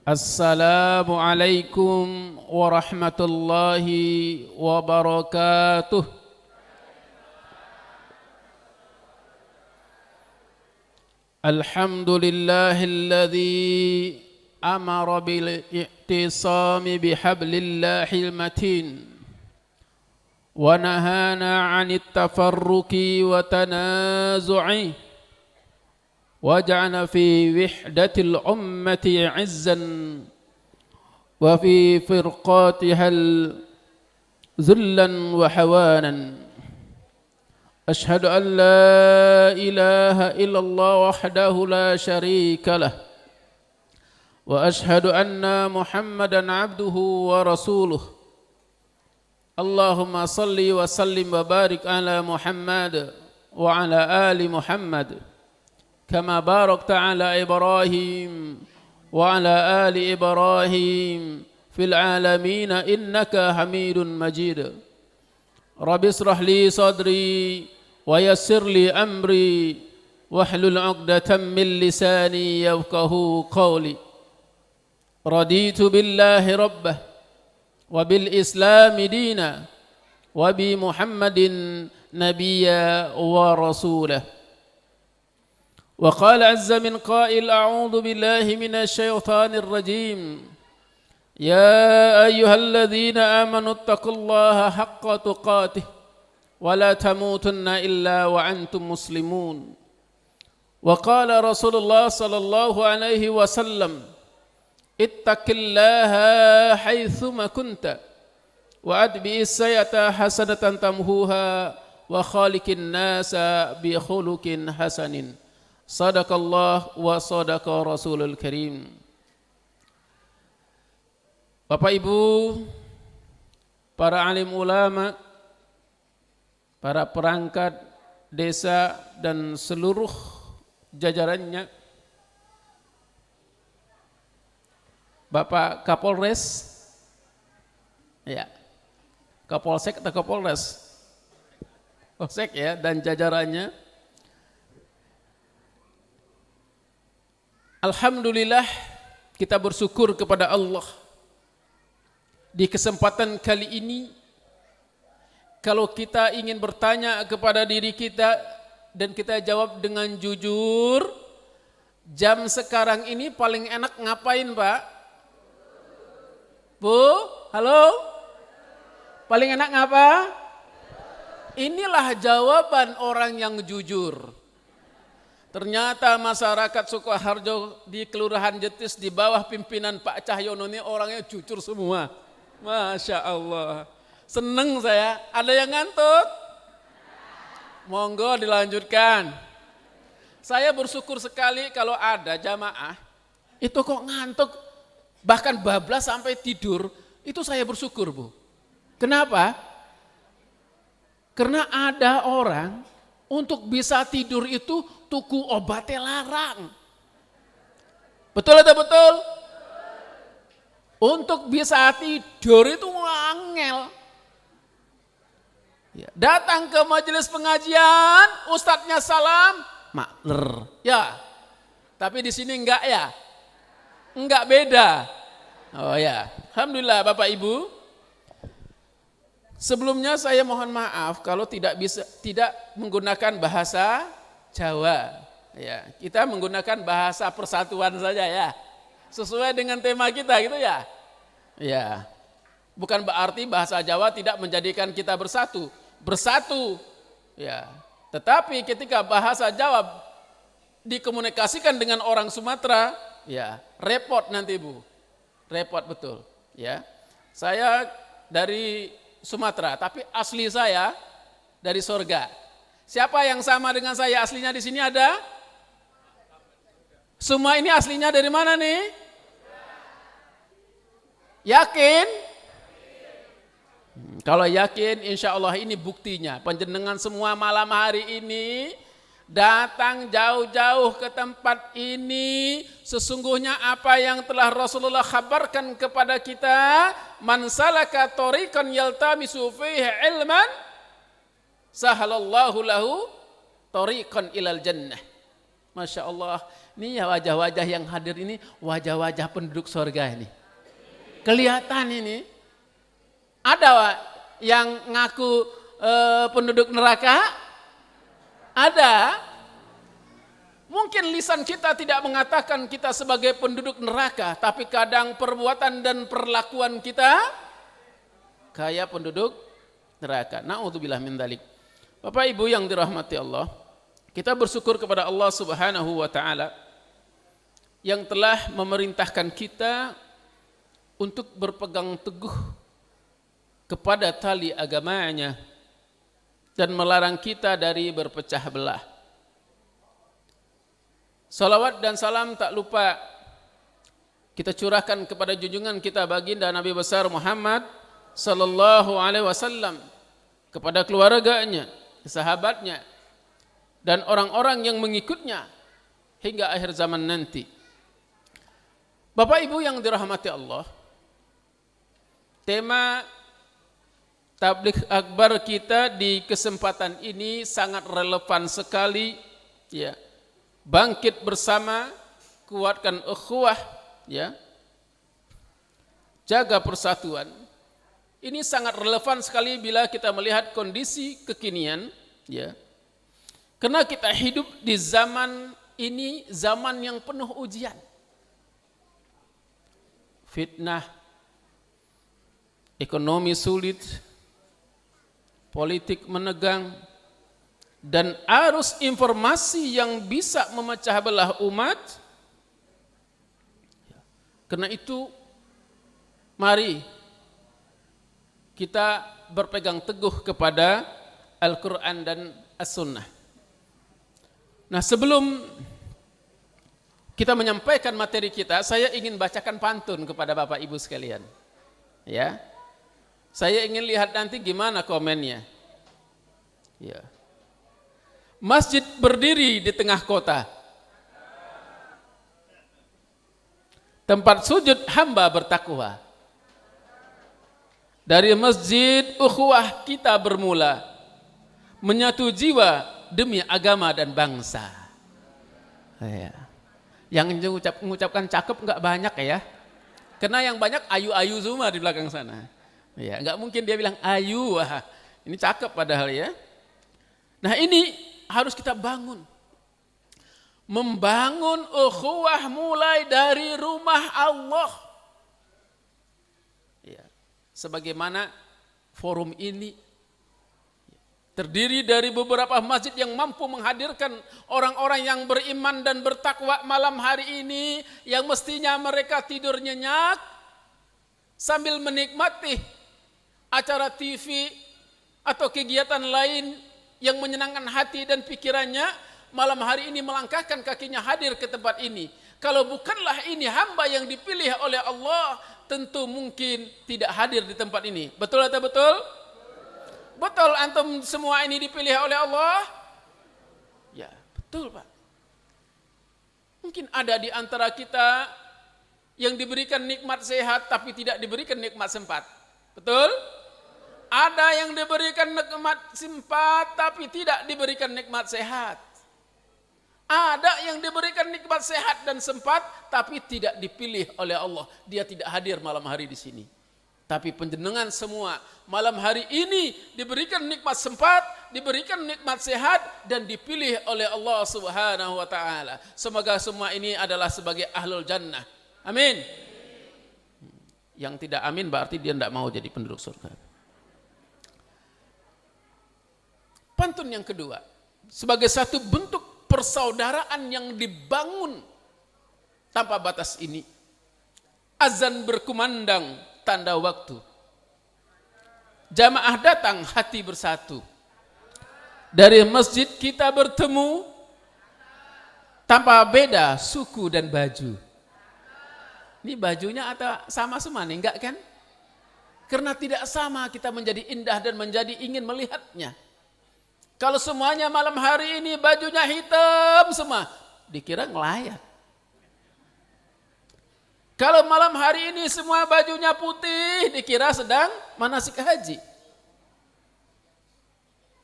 Assalamualaikum warahmatullahi wabarakatuh. Alhamdulillahilladzi amara bil i'tisami bihablillahil matin wa nahana 'anit tafarruqi wa tanazu'i وجعل في وحدة الأمة عزا وفي فرقاتها ذلا وحوانا أشهد أن لا إله إلا الله وحده لا شريك له وأشهد أن محمدا عبده ورسوله اللهم صل وسلم وبارك على محمد وعلى آل محمد كما باركت على إبراهيم وعلى آل إبراهيم في العالمين إنك حميد مجيد رب اشرح لي صدري ويسر لي أمري واحلل عقدة من لساني يفقه قولي رضيت بالله ربه وبالإسلام دينا وبمحمد نبيا ورسوله وقال عز من قائل أعوذ بالله من الشيطان الرجيم يا أيها الذين آمنوا اتقوا الله حق تقاته ولا تموتن إلا وأنتم مسلمون وقال رسول الله صلى الله عليه وسلم اتق الله حيثما كنت وأتبع السيئة حسنة تمحوها وخالق الناس بخلق حسن Sadaqallah wa sadaqa Rasulul Karim. Bapak Ibu, para alim ulama, para perangkat desa dan seluruh jajarannya, Bapak Kapolres, ya, Kapolsek atau Kapolres, Polsek ya, dan jajarannya. Alhamdulillah kita bersyukur kepada Allah di kesempatan kali ini. Kalau kita ingin bertanya kepada diri kita dan kita jawab dengan jujur, jam sekarang ini paling enak ngapain Pak? Bu, halo? Paling enak ngapa? Inilah jawaban orang yang jujur. Ternyata masyarakat Sukoharjo di Kelurahan Jetis di bawah pimpinan Pak Cahyono ini orangnya jujur semua. Masya Allah. Seneng saya. Ada yang ngantuk? Monggo dilanjutkan. Saya bersyukur sekali kalau ada jamaah itu kok ngantuk bahkan bablas sampai tidur. Itu saya bersyukur Bu. Kenapa? Karena ada orang untuk bisa tidur itu tuku obatnya larang. Betul atau betul? Untuk bisa tidur itu angel. Ya, datang ke majelis pengajian, ustadznya salam, makler. Ya, tapi di sini enggak ya? Enggak beda. Oh ya, alhamdulillah Bapak Ibu. Sebelumnya saya mohon maaf kalau tidak menggunakan bahasa Jawa. Ya, kita menggunakan bahasa persatuan saja ya. Sesuai dengan tema kita gitu ya. Ya. Bukan berarti bahasa Jawa tidak menjadikan kita bersatu. Bersatu. Ya. Tetapi ketika bahasa Jawa dikomunikasikan dengan orang Sumatera, ya, repot nanti Bu. Repot betul, ya. Saya dari Sumatera, tapi asli saya dari surga. Siapa yang sama dengan saya aslinya di sini ada? Semua ini aslinya dari mana nih? Yakin? Kalau yakin, insya Allah ini buktinya. Panjenengan semua malam hari ini datang jauh-jauh ke tempat ini, sesungguhnya apa yang telah Rasulullah khabarkan kepada kita, man salaka tariqan yaltamisu fihi ilman sahalallahu lahu tariqan ilal jannah. Masya Allah, Ini ya wajah-wajah yang hadir ini wajah-wajah penduduk surga ini. Kelihatan ini. Ada yang ngaku penduduk neraka? Ada. Mungkin lisan kita tidak mengatakan kita sebagai penduduk neraka, tapi kadang perbuatan dan perlakuan kita kayak penduduk neraka. Na'udzubillah min dzalik. Bapak Ibu yang dirahmati Allah, kita bersyukur kepada Allah Subhanahu wa taala yang telah memerintahkan kita untuk berpegang teguh kepada tali agamanya dan melarang kita dari berpecah belah. Salawat dan salam tak lupa kita curahkan kepada junjungan kita baginda Nabi besar Muhammad sallallahu alaihi wasallam, kepada keluarganya, sahabatnya, dan orang-orang yang mengikutnya hingga akhir zaman nanti. Bapak Ibu yang dirahmati Allah, tema tabligh akbar kita di kesempatan ini sangat relevan sekali, ya. Bangkit bersama, kuatkan ukhuwah, ya. Jaga persatuan. Ini sangat relevan sekali bila kita melihat kondisi kekinian, ya. Karena kita hidup di zaman ini, zaman yang penuh ujian. Fitnah, ekonomi sulit, politik menegang, dan arus informasi yang bisa memecah belah umat. Karena itu, mari kita berpegang teguh kepada Al-Quran dan As-Sunnah. Nah, sebelum kita menyampaikan materi kita, saya ingin bacakan pantun kepada Bapak Ibu sekalian. Ya. Saya ingin lihat nanti gimana komennya. Ya. Masjid berdiri di tengah kota. Tempat sujud hamba bertakwa. Dari masjid ukhuwah kita bermula. Menyatu jiwa demi agama dan bangsa. Ya. Yang mengucapkan cakep enggak banyak ya. Karena yang banyak ayu-ayu semua di belakang sana. Ya, enggak mungkin dia bilang ayu. Wah, ini cakep padahal ya. Nah, ini harus kita bangun. Membangun ukhuwah mulai dari rumah Allah. Ya. Sebagaimana forum ini terdiri dari beberapa masjid yang mampu menghadirkan orang-orang yang beriman dan bertakwa malam hari ini, yang mestinya mereka tidur nyenyak sambil menikmati acara TV atau kegiatan lain yang menyenangkan hati dan pikirannya, malam hari ini melangkahkan kakinya hadir ke tempat ini. Kalau bukanlah ini hamba yang dipilih oleh Allah, tentu mungkin tidak hadir di tempat ini. Betul atau betul? Betul antum semua ini dipilih oleh Allah? Ya, betul Pak. Mungkin ada di antara kita yang diberikan nikmat sehat tapi tidak diberikan nikmat sempat. Betul? Ada yang diberikan nikmat sempat tapi tidak diberikan nikmat sehat. Ada yang diberikan nikmat sehat dan sempat tapi tidak dipilih oleh Allah. Dia tidak hadir malam hari di sini. Tapi penjenengan semua malam hari ini diberikan nikmat sempat, diberikan nikmat sehat, dan dipilih oleh Allah Subhanahu wa ta'ala. Semoga semua ini adalah sebagai ahlul jannah. Amin. Yang tidak amin berarti dia tidak mau jadi penduduk surga. Pantun yang kedua, sebagai satu bentuk persaudaraan yang dibangun tanpa batas ini. Azan berkumandang, tanda waktu. Jamaah datang, hati bersatu. Dari masjid kita bertemu tanpa beda suku dan baju. Ini bajunya atau sama semua nih? Enggak kan? Karena tidak sama kita menjadi indah dan menjadi ingin melihatnya. Kalau semuanya malam hari ini bajunya hitam semua, dikira ngelayat. Kalau malam hari ini semua bajunya putih, dikira sedang manasik haji.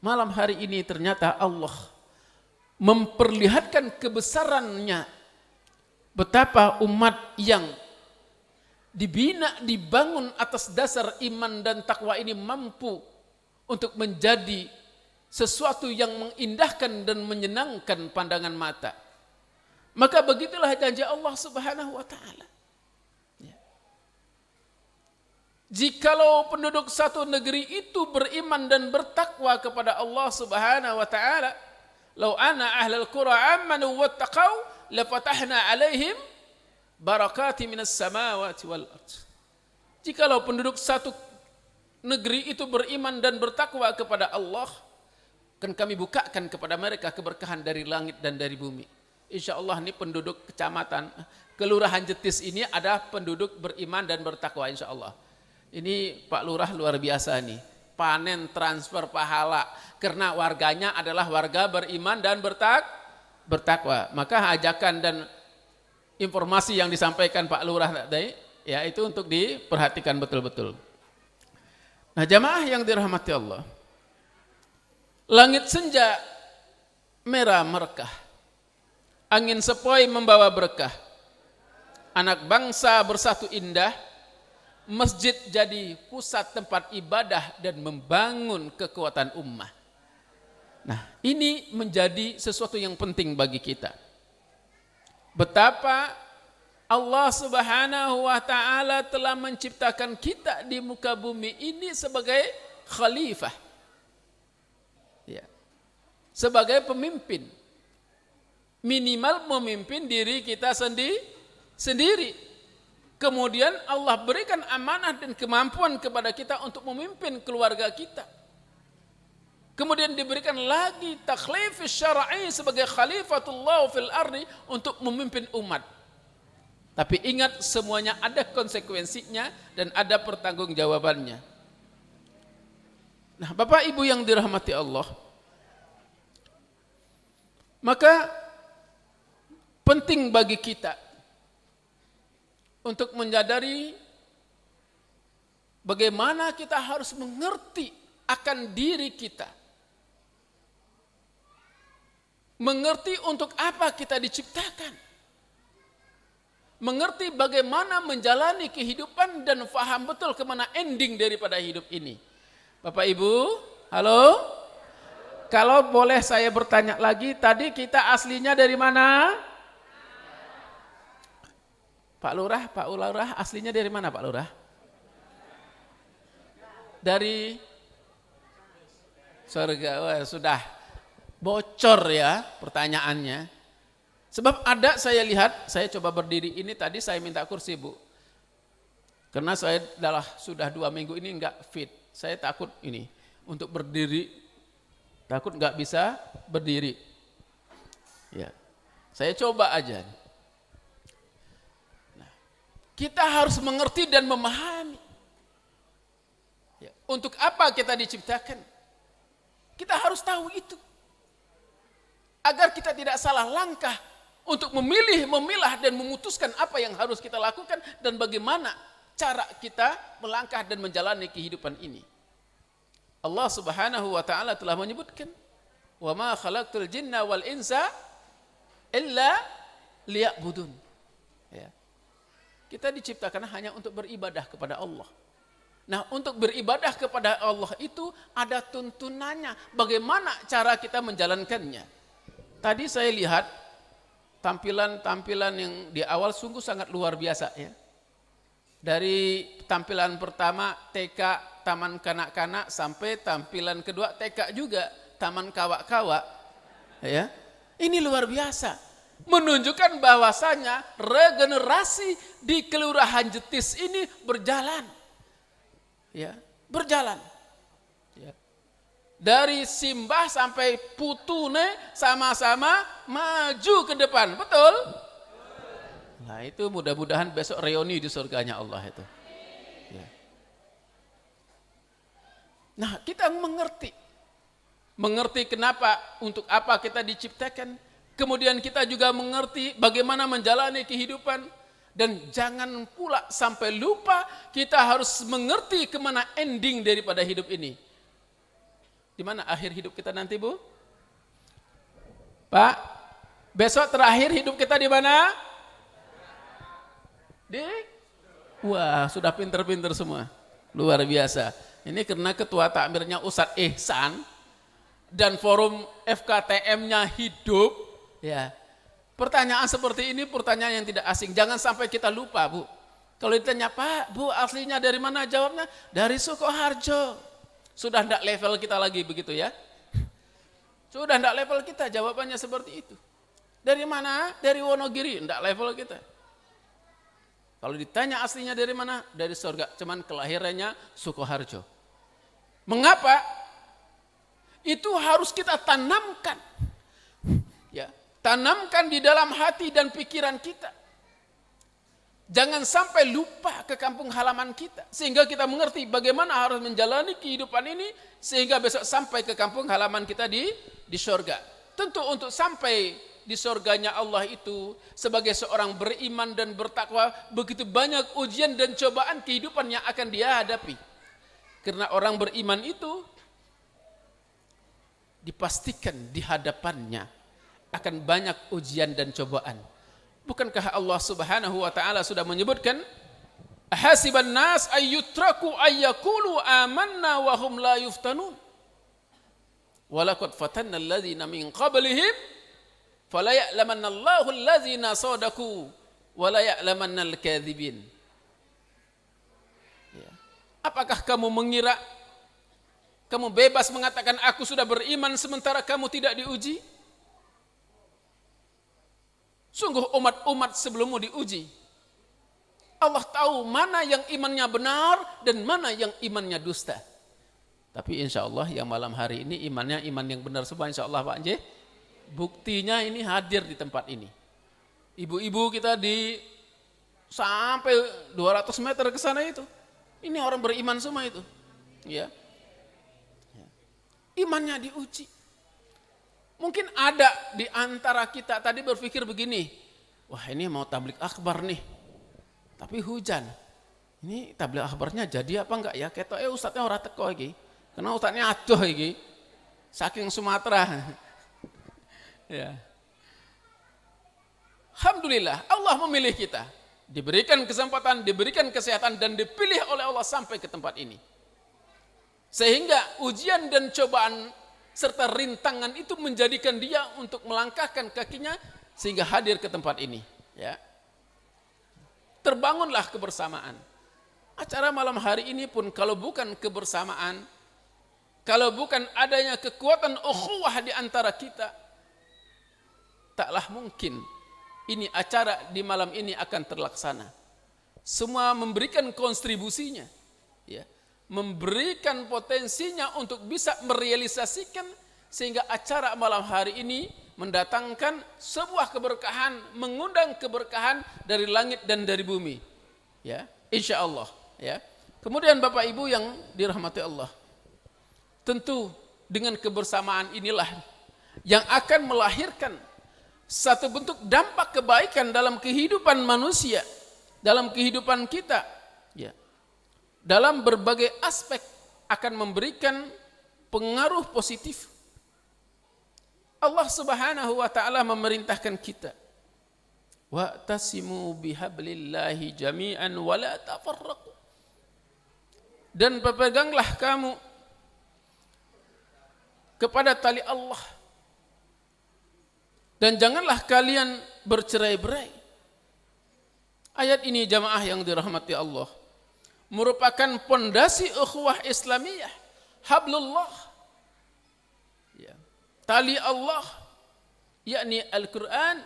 Malam hari ini ternyata Allah memperlihatkan kebesarannya betapa umat yang dibina, dibangun atas dasar iman dan takwa ini mampu untuk menjadi sesuatu yang mengindahkan dan menyenangkan pandangan mata. Maka begitulah janji Allah Subhanahu wa taala. Jikalau penduduk satu negeri itu beriman dan bertakwa kepada Allah Subhanahu wa taala, "Lau anna ahlal qura amanu wattaqau lafatahna 'alaihim barakati minas samawati wal ardh." Jikalau penduduk satu negeri itu beriman dan bertakwa kepada Allah, akan kami bukakan kepada mereka keberkahan dari langit dan dari bumi. Insya Allah ini penduduk kecamatan, kelurahan Jetis ini ada penduduk beriman dan bertakwa insya Allah. Ini Pak Lurah luar biasa nih, panen transfer pahala karena warganya adalah warga beriman dan bertakwa. Maka ajakan dan informasi yang disampaikan Pak Lurah tadi, ya itu untuk diperhatikan betul-betul. Nah jamaah yang dirahmati Allah, langit senja merah merekah, angin sepoi membawa berkah, anak bangsa bersatu indah, masjid jadi pusat tempat ibadah dan membangun kekuatan ummah. Nah, ini menjadi sesuatu yang penting bagi kita. Betapa Allah Subhanahu wa taala telah menciptakan kita di muka bumi ini sebagai khalifah. Ya. Sebagai pemimpin. Minimal memimpin diri kita sendiri. Kemudian Allah berikan amanah dan kemampuan kepada kita untuk memimpin keluarga kita. Kemudian diberikan lagi takhlif syar'i sebagai khalifatullah fil ardi untuk memimpin umat. Tapi ingat semuanya ada konsekuensinya dan ada pertanggungjawabannya. Nah, Bapak Ibu yang dirahmati Allah, maka penting bagi kita untuk menyadari bagaimana kita harus mengerti akan diri kita. Mengerti untuk apa kita diciptakan. Mengerti bagaimana menjalani kehidupan dan faham betul kemana ending daripada hidup ini. Bapak Ibu, halo? Kalau boleh saya bertanya lagi, tadi kita aslinya dari mana? Pak Lurah aslinya dari mana Pak Lurah? Dari surga. Wah, sudah bocor ya pertanyaannya. Sebab ada saya lihat, saya coba berdiri ini tadi saya minta kursi Bu. Karena saya sudah 2 minggu ini enggak fit. Saya takut ini untuk berdiri, takut enggak bisa berdiri. Ya, saya coba aja. Kita harus mengerti dan memahami. Ya, untuk apa kita diciptakan? Kita harus tahu itu. Agar kita tidak salah langkah untuk memilih, memilah dan memutuskan apa yang harus kita lakukan dan bagaimana cara kita melangkah dan menjalani kehidupan ini. Allah Subhanahu wa taala telah menyebutkan, "Wa ma khalaqtul jinna wal insa illa liya'budun." Ya. Kita diciptakan hanya untuk beribadah kepada Allah. Nah, untuk beribadah kepada Allah itu ada tuntunannya. Bagaimana cara kita menjalankannya? Tadi saya lihat tampilan-tampilan yang di awal sungguh sangat luar biasa ya. Dari tampilan pertama TK Taman Kanak-kanak sampai tampilan kedua TK juga Taman Kawak-kawak. Ya. Ini luar biasa. Menunjukkan bahwasanya regenerasi di Kelurahan Jetis ini berjalan. Ya, berjalan. Ya. Dari Simbah sampai Putune sama-sama maju ke depan, betul? Nah itu mudah-mudahan besok reuni di surganya Allah itu. Ya. Nah kita mengerti kenapa, untuk apa kita diciptakan. Kemudian kita juga mengerti bagaimana menjalani kehidupan. Dan jangan pula sampai lupa kita harus mengerti kemana ending daripada hidup ini. Di mana akhir hidup kita nanti Bu? Pak, besok terakhir hidup kita di mana? Wah, sudah pinter-pinter semua. Luar biasa. Ini karena ketua takmirnya Ustadz Ihsan dan forum FKTM-nya hidup, ya. Pertanyaan seperti ini pertanyaan yang tidak asing. Jangan sampai kita lupa, Bu. Kalau ditanya, Pak, Bu, aslinya dari mana? Jawabnya, dari Sukoharjo. Sudah tidak level kita lagi begitu ya. Sudah tidak level kita, jawabannya seperti itu. Dari mana? Dari Wonogiri, tidak level kita. Kalau ditanya aslinya dari mana? Dari surga, cuman kelahirannya Sukoharjo. Mengapa? Itu harus kita tanamkan. Ya, tanamkan di dalam hati dan pikiran kita. Jangan sampai lupa ke kampung halaman kita. Sehingga kita mengerti bagaimana harus menjalani kehidupan ini. Sehingga besok sampai ke kampung halaman kita di surga. Tentu untuk sampai di surganya Allah itu. Sebagai seorang beriman dan bertakwa. Begitu banyak ujian dan cobaan kehidupan yang akan dia hadapi. Karena orang beriman itu dipastikan di hadapannya akan banyak ujian dan cobaan. Bukankah Allah Subhanahu wa taala sudah menyebutkan hasiban nas ayyutraku ayyakulu amanna wa hum la yuftanun walaqad fatanna alladhina min qablihim fala ya'lamanna Allahu alladhina sadaqu wa la ya'lamanna al-kadzibin. Apakah kamu mengira kamu bebas mengatakan aku sudah beriman sementara kamu tidak diuji? Sungguh umat-umat sebelummu diuji. Allah tahu mana yang imannya benar dan mana yang imannya dusta. Tapi insya Allah yang malam hari ini imannya iman yang benar semua insya Allah Pak J. Buktinya ini hadir di tempat ini. Ibu-ibu kita di sampai 200 meter ke sana itu. Ini orang beriman semua itu. Ya. Imannya diuji. Mungkin ada di antara kita tadi berpikir begini, wah ini mau tabligh akbar nih, tapi hujan. Ini tabligh akbarnya jadi apa enggak ya? Ketok ustadznya ora teko iki. Karena ustadznya adoh iki. Saking Sumatera. Ya. Alhamdulillah Allah memilih kita. Diberikan kesempatan, diberikan kesehatan dan dipilih oleh Allah sampai ke tempat ini. Sehingga ujian dan cobaan serta rintangan itu menjadikan dia untuk melangkahkan kakinya sehingga hadir ke tempat ini. Ya. Terbangunlah kebersamaan. Acara malam hari ini pun kalau bukan kebersamaan, kalau bukan adanya kekuatan ukhuwah di antara kita, taklah mungkin ini acara di malam ini akan terlaksana. Semua memberikan kontribusinya. Ya. Memberikan potensinya untuk bisa merealisasikan sehingga acara malam hari ini mendatangkan sebuah keberkahan, mengundang keberkahan dari langit dan dari bumi. Ya, insya Allah. Ya. Kemudian Bapak Ibu yang dirahmati Allah, tentu dengan kebersamaan inilah yang akan melahirkan satu bentuk dampak kebaikan dalam kehidupan manusia, dalam kehidupan kita. Ya. Dalam berbagai aspek akan memberikan pengaruh positif. Allah Subhanahu wa taala memerintahkan kita, wa'tasimu bihablillahi jami'an wa la tafarraqu. Dan berpeganglah kamu kepada tali Allah. Dan janganlah kalian bercerai-berai. Ayat ini jamaah yang dirahmati Allah merupakan pondasi ukhuwah Islamiyah, hablullah, ya. Tali Allah, yakni Al-Quran,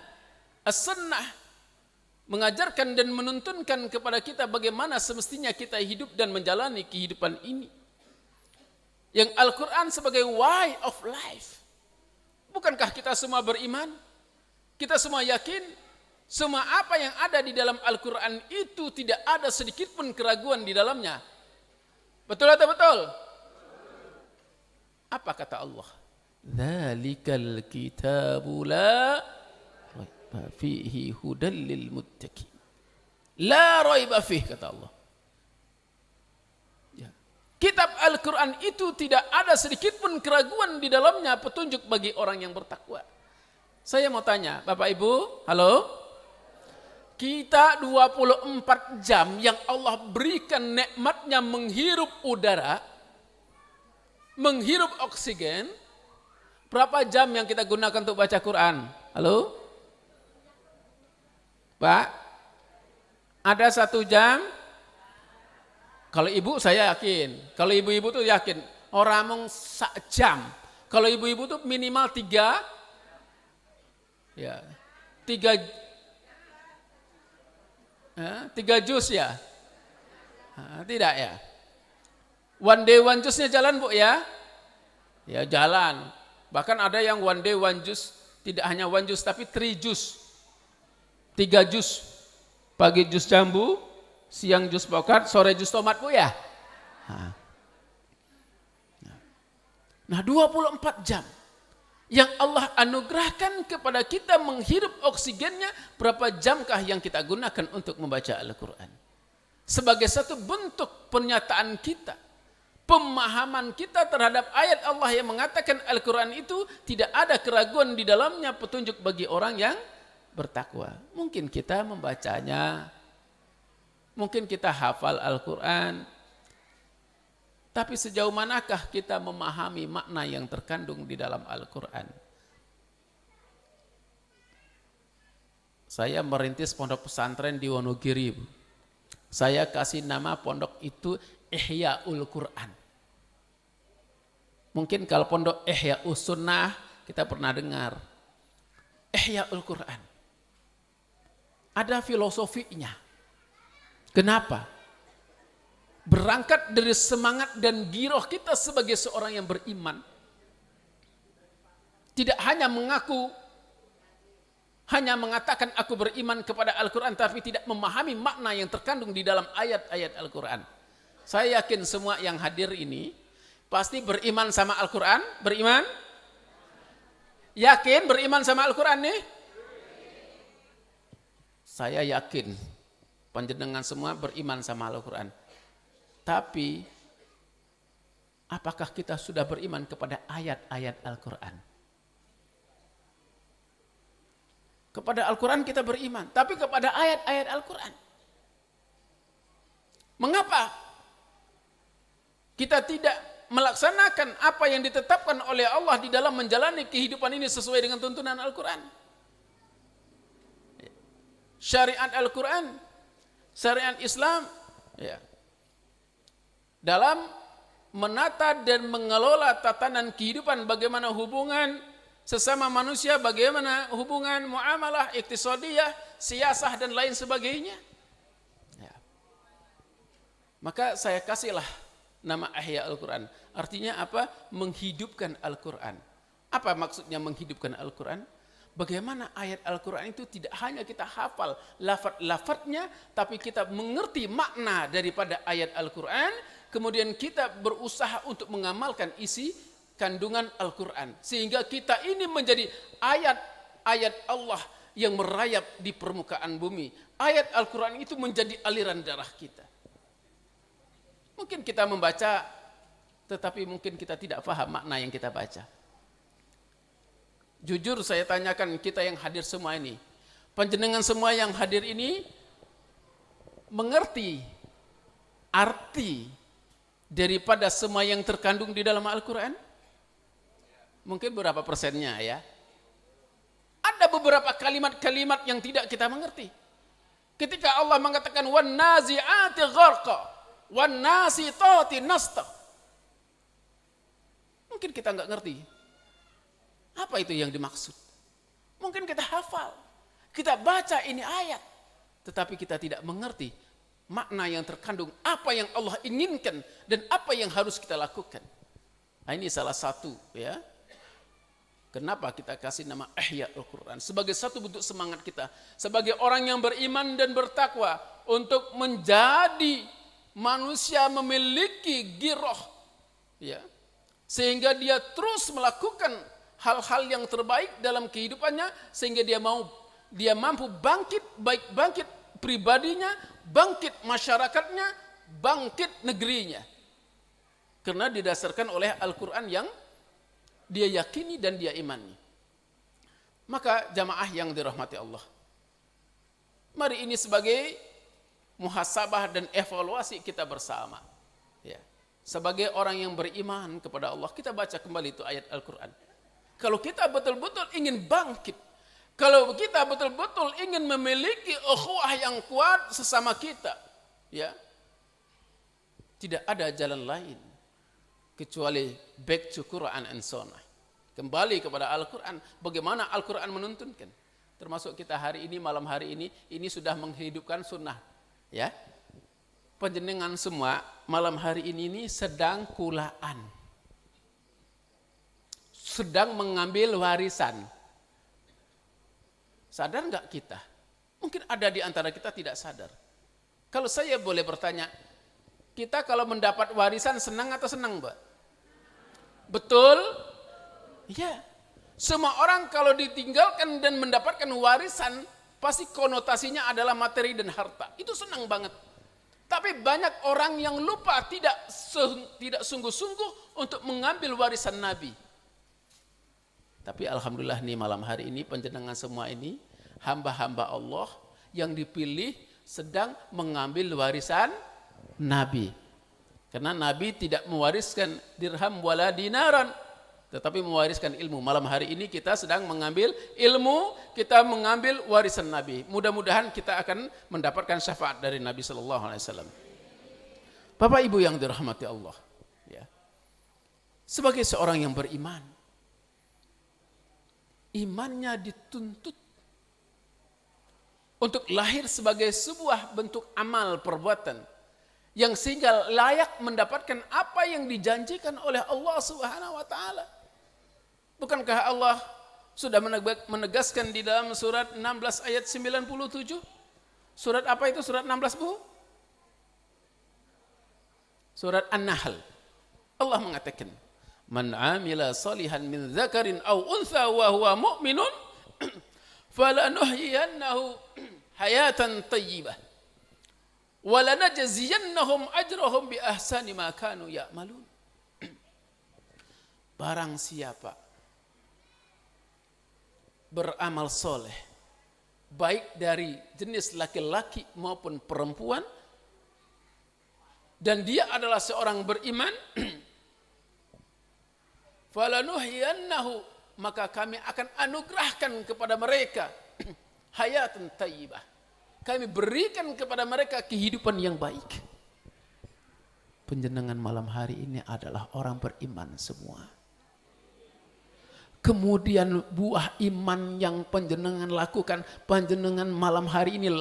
As-Sunnah, mengajarkan dan menuntunkan kepada kita bagaimana semestinya kita hidup dan menjalani kehidupan ini. Yang Al-Quran sebagai way of life. Bukankah kita semua beriman? Kita semua yakin? Semua apa yang ada di dalam Al-Quran itu tidak ada sedikit pun keraguan di dalamnya. Betul atau betul? Apa kata Allah? Dzalikal kitabu la raiba fihi hudal lil muttaqin. La raiba fihi, kata Allah. Ya. Kitab Al-Quran itu tidak ada sedikit pun keraguan di dalamnya, petunjuk bagi orang yang bertakwa. Saya mau tanya, Bapak Ibu, halo? Kita 24 jam yang Allah berikan nikmatnya menghirup udara, menghirup oksigen, berapa jam yang kita gunakan untuk baca Quran? Halo? Pak? Ada 1 jam? Kalau ibu saya yakin, kalau ibu-ibu tuh yakin, orang mong 1 jam. Kalau ibu-ibu tuh minimal 3 juz ya? Tidak ya? One day one juznya jalan Bu ya? Ya jalan. Bahkan ada yang one day one juz, tidak hanya one juz tapi 3 juz. 3 juz. Pagi juz jambu, siang juz pokat, sore juz tomat Bu ya? Nah 24 jam yang Allah anugerahkan kepada kita menghirup oksigennya, berapa jamkah yang kita gunakan untuk membaca Al-Quran? Sebagai satu bentuk pernyataan kita, pemahaman kita terhadap ayat Allah yang mengatakan Al-Quran itu tidak ada keraguan di dalamnya, petunjuk bagi orang yang bertakwa. Mungkin kita membacanya, mungkin kita hafal Al-Quran, tapi sejauh manakah kita memahami makna yang terkandung di dalam Al-Quran? Saya merintis pondok pesantren di Wonogiri. Saya kasih nama pondok itu Ihyaul Quran. Mungkin kalau pondok Ihyaul Sunnah kita pernah dengar. Ihyaul Quran. Ada filosofinya. Kenapa? Berangkat dari semangat dan giroh kita sebagai seorang yang beriman. Tidak hanya mengaku, hanya mengatakan aku beriman kepada Al-Quran, tapi tidak memahami makna yang terkandung di dalam ayat-ayat Al-Quran. Saya yakin semua yang hadir ini pasti beriman sama Al-Quran. Beriman? Yakin beriman sama Al-Quran nih? Saya yakin panjenengan semua beriman sama Al-Quran. Tapi apakah kita sudah beriman kepada ayat-ayat Al-Quran? Kepada Al-Quran kita beriman, tapi kepada ayat-ayat Al-Quran. Mengapa kita tidak melaksanakan apa yang ditetapkan oleh Allah di dalam menjalani kehidupan ini sesuai dengan tuntunan Al-Quran? Syariat Al-Quran, syariat Islam, ya. Dalam menata dan mengelola tatanan kehidupan, bagaimana hubungan sesama manusia, bagaimana hubungan muamalah, iktisadiyah, siasah dan lain sebagainya. Ya. Maka saya kasihlah nama Ihya Al-Quran. Artinya apa? Menghidupkan Al-Quran. Apa maksudnya menghidupkan Al-Quran? Bagaimana ayat Al-Quran itu tidak hanya kita hafal lafaz-lafaznya, tapi kita mengerti makna daripada ayat Al-Quran, kemudian kita berusaha untuk mengamalkan isi kandungan Al-Quran. Sehingga kita ini menjadi ayat-ayat Allah yang merayap di permukaan bumi. Ayat Al-Quran itu menjadi aliran darah kita. Mungkin kita membaca, tetapi mungkin kita tidak paham makna yang kita baca. Jujur saya tanyakan kita yang hadir semua ini, panjenengan semua yang hadir ini mengerti arti daripada semua yang terkandung di dalam Al-Quran? Mungkin berapa persennya ya? Ada beberapa kalimat-kalimat yang tidak kita mengerti. Ketika Allah mengatakan wan nazi'ati gharqa, wan nasitati nasta. Mungkin kita enggak ngerti. Apa itu yang dimaksud? Mungkin kita hafal, kita baca ini ayat, tetapi kita tidak mengerti makna yang terkandung, apa yang Allah inginkan dan apa yang harus kita lakukan. Nah, ini salah satu ya. Kenapa kita kasih nama Ihya Al-Quran? Sebagai satu bentuk semangat kita, sebagai orang yang beriman dan bertakwa untuk menjadi manusia memiliki giroh, ya, sehingga dia terus melakukan hal-hal yang terbaik dalam kehidupannya, sehingga dia mampu bangkit, baik bangkit pribadinya, bangkit masyarakatnya, bangkit negerinya. Karena didasarkan oleh Al-Quran yang dia yakini dan dia imani. Maka jamaah yang dirahmati Allah, Mari ini sebagai muhasabah dan evaluasi kita bersama. Ya. Sebagai orang yang beriman kepada Allah, kita baca kembali itu ayat Al-Quran. Kalau kita betul-betul ingin bangkit, kalau kita betul-betul ingin memiliki ukhuwah yang kuat sesama kita, ya, tidak ada jalan lain kecuali back to Quran and Sunnah. Kembali kepada Al-Quran, bagaimana Al-Quran menuntunkan. Termasuk kita hari ini, malam hari ini sudah menghidupkan sunnah. Ya, panjenengan semua malam hari ini sedang kulaan, sedang mengambil warisan. Sadar nggak kita? Mungkin ada di antara kita tidak sadar. Kalau saya boleh bertanya, kita kalau mendapat warisan senang atau senang, Mbak? Betul? Ya. Semua orang kalau ditinggalkan dan mendapatkan warisan, pasti konotasinya adalah materi dan harta. Itu senang banget. Tapi banyak orang yang lupa, tidak sungguh-sungguh untuk mengambil warisan Nabi. Tapi alhamdulillah nih malam hari ini panjenengan semua ini hamba-hamba Allah yang dipilih sedang mengambil warisan Nabi. Karena Nabi tidak mewariskan dirham wala dinaran, tetapi mewariskan ilmu. Malam hari ini kita sedang mengambil ilmu, kita mengambil warisan Nabi. Mudah-mudahan kita akan mendapatkan syafaat dari Nabi sallallahu alaihi wasallam. Bapak Ibu yang dirahmati Allah, ya. Sebagai seorang yang beriman, imannya dituntut untuk lahir sebagai sebuah bentuk amal perbuatan yang sehingga layak mendapatkan apa yang dijanjikan oleh Allah Subhanahu wa taala. Bukankah Allah sudah menegaskan di dalam surat 16 ayat 97? Surat apa itu surat 16, Bu? Surat An-Nahl. Allah mengatakan, "Man 'amila salihan min dzakarin aw untha wa huwa mu'minun falanuhyiyannahu hayatan thayyibah wa lanajziyannahum ajrahum bi ahsani ma kanu ya'malun." Barang siapa beramal soleh, baik dari jenis laki-laki maupun perempuan, dan dia adalah seorang beriman, falanuhyiyannahu, maka kami akan anugerahkan kepada mereka hayatan thayyibah, kami berikan kepada mereka kehidupan yang baik. Panjenengan malam hari ini adalah orang beriman semua. Kemudian buah iman yang panjenengan lakukan, panjenengan malam hari ini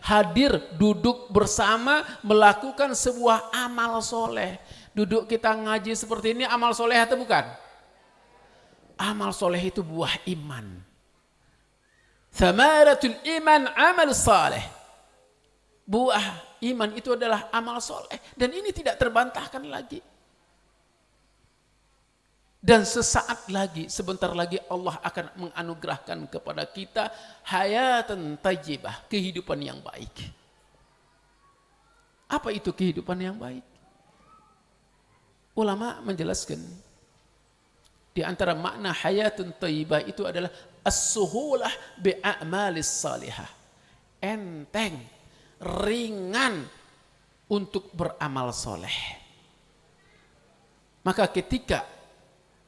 hadir, duduk bersama, melakukan sebuah amal soleh. Duduk kita ngaji seperti ini amal soleh atau bukan? Amal soleh itu buah iman. Thamaratul iman amal saleh. Buah iman itu adalah amal soleh. Dan ini tidak terbantahkan lagi. Dan sesaat lagi, sebentar lagi Allah akan menganugerahkan kepada kita hayatan thayyibah, kehidupan yang baik. Apa itu kehidupan yang baik? Ulama menjelaskan, di antara makna hayatun thayyibah itu adalah as-suhulah bi'a'malis salihah. Enteng, ringan untuk beramal soleh. Maka ketika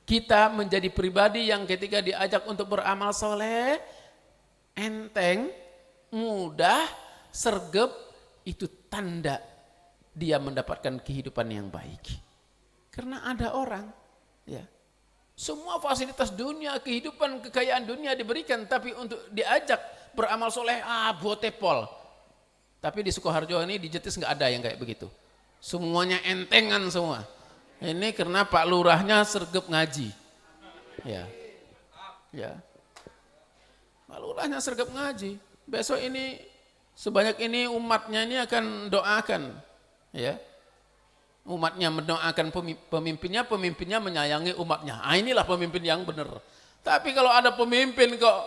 kita menjadi pribadi yang ketika diajak untuk beramal soleh, enteng, mudah, sergap, itu tanda dia mendapatkan kehidupan yang baik. Karena ada orang, ya, semua fasilitas dunia, kehidupan, kekayaan dunia diberikan, tapi untuk diajak beramal soleh, botepol. Tapi di Sukoharjo ini, di Jetis nggak ada yang kayak begitu. Semuanya entengan semua. Ini karena Pak Lurahnya sergap ngaji. Ya. Pak Lurahnya sergap ngaji. Besok ini sebanyak ini umatnya ini akan doakan, ya. Umatnya mendoakan pemimpinnya menyayangi umatnya. Inilah pemimpin yang benar. Tapi kalau ada pemimpin kok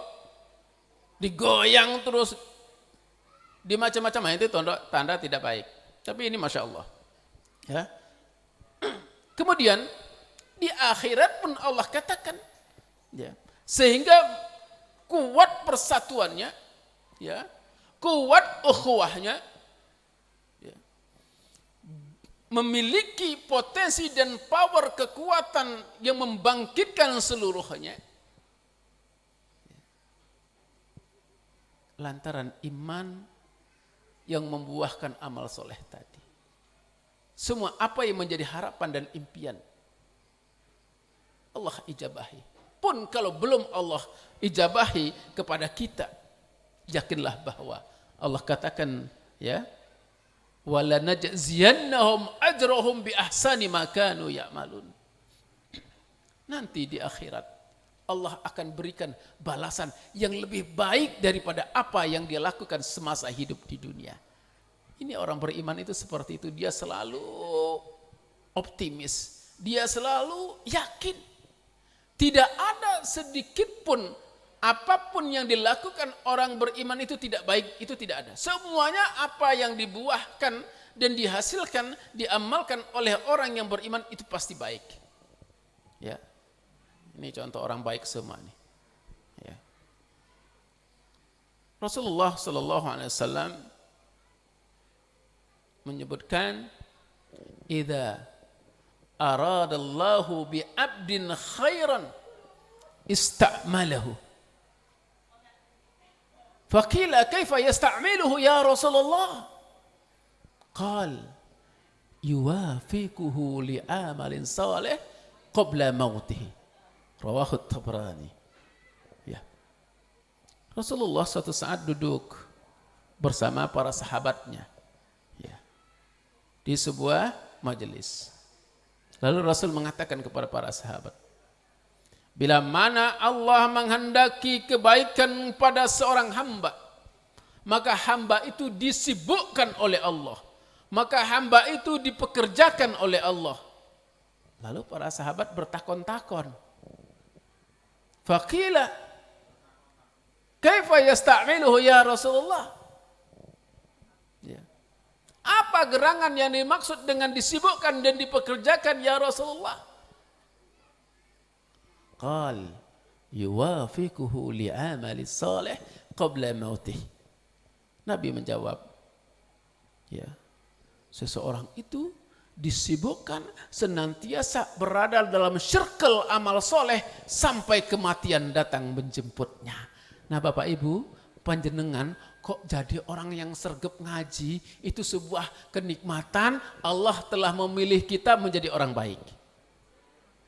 digoyang terus di macam-macam, itu tanda tidak baik. Tapi ini Masya Allah. Ya. Kemudian di akhirat pun Allah katakan, ya, sehingga kuat persatuannya, ya, kuat ukhuwahnya, ya, memiliki potensi dan power kekuatan yang membangkitkan seluruhnya, lantaran iman yang membuahkan amal soleh tadi. Semua apa yang menjadi harapan dan impian Allah ijabahi. Pun kalau belum Allah ijabahi kepada kita, yakinlah bahwa Allah katakan, ya, wala najziyannahum ajrahum bi ahsani ma kanu ya'malun. Nanti di akhirat Allah akan berikan balasan yang lebih baik daripada apa yang dia lakukan semasa hidup di dunia. Ini orang beriman itu seperti itu, dia selalu optimis, dia selalu yakin. Tidak ada sedikit pun apapun yang dilakukan orang beriman itu tidak baik, itu tidak ada. Semuanya apa yang dibuahkan dan dihasilkan, diamalkan oleh orang yang beriman itu pasti baik. Ya. Ini contoh orang baik semua nih. Ya. Rasulullah sallallahu alaihi wasallam menyebutkan, idza aradallahu bi 'abdin khairan ista'malahu. Faqila kaifa yasta'miluhu ya Rasulullah? Qal yuwafiquhu li'amalin salih qabla mautihi. Rawahu Tabrani. Ya. Rasulullah suatu saat duduk bersama para sahabatnya, ya, di sebuah majelis. Lalu Rasul mengatakan kepada para sahabat, bila mana Allah menghendaki kebaikan pada seorang hamba, maka hamba itu disibukkan oleh Allah, maka hamba itu dipekerjakan oleh Allah. Lalu para sahabat bertakon-takon, faqila kaifa yasta'miluhu ya Rasulullah? Ya. Apa gerangan yang dimaksud dengan disibukkan dan dipekerjakan ya Rasulullah? Qal yuwafiquhu li'amali salih qabla mautih. Nabi menjawab, ya, seseorang itu disibukkan senantiasa berada dalam circle amal soleh sampai kematian datang menjemputnya. Nah Bapak Ibu, panjenengan kok jadi orang yang sergap ngaji, itu sebuah kenikmatan. Allah telah memilih kita menjadi orang baik.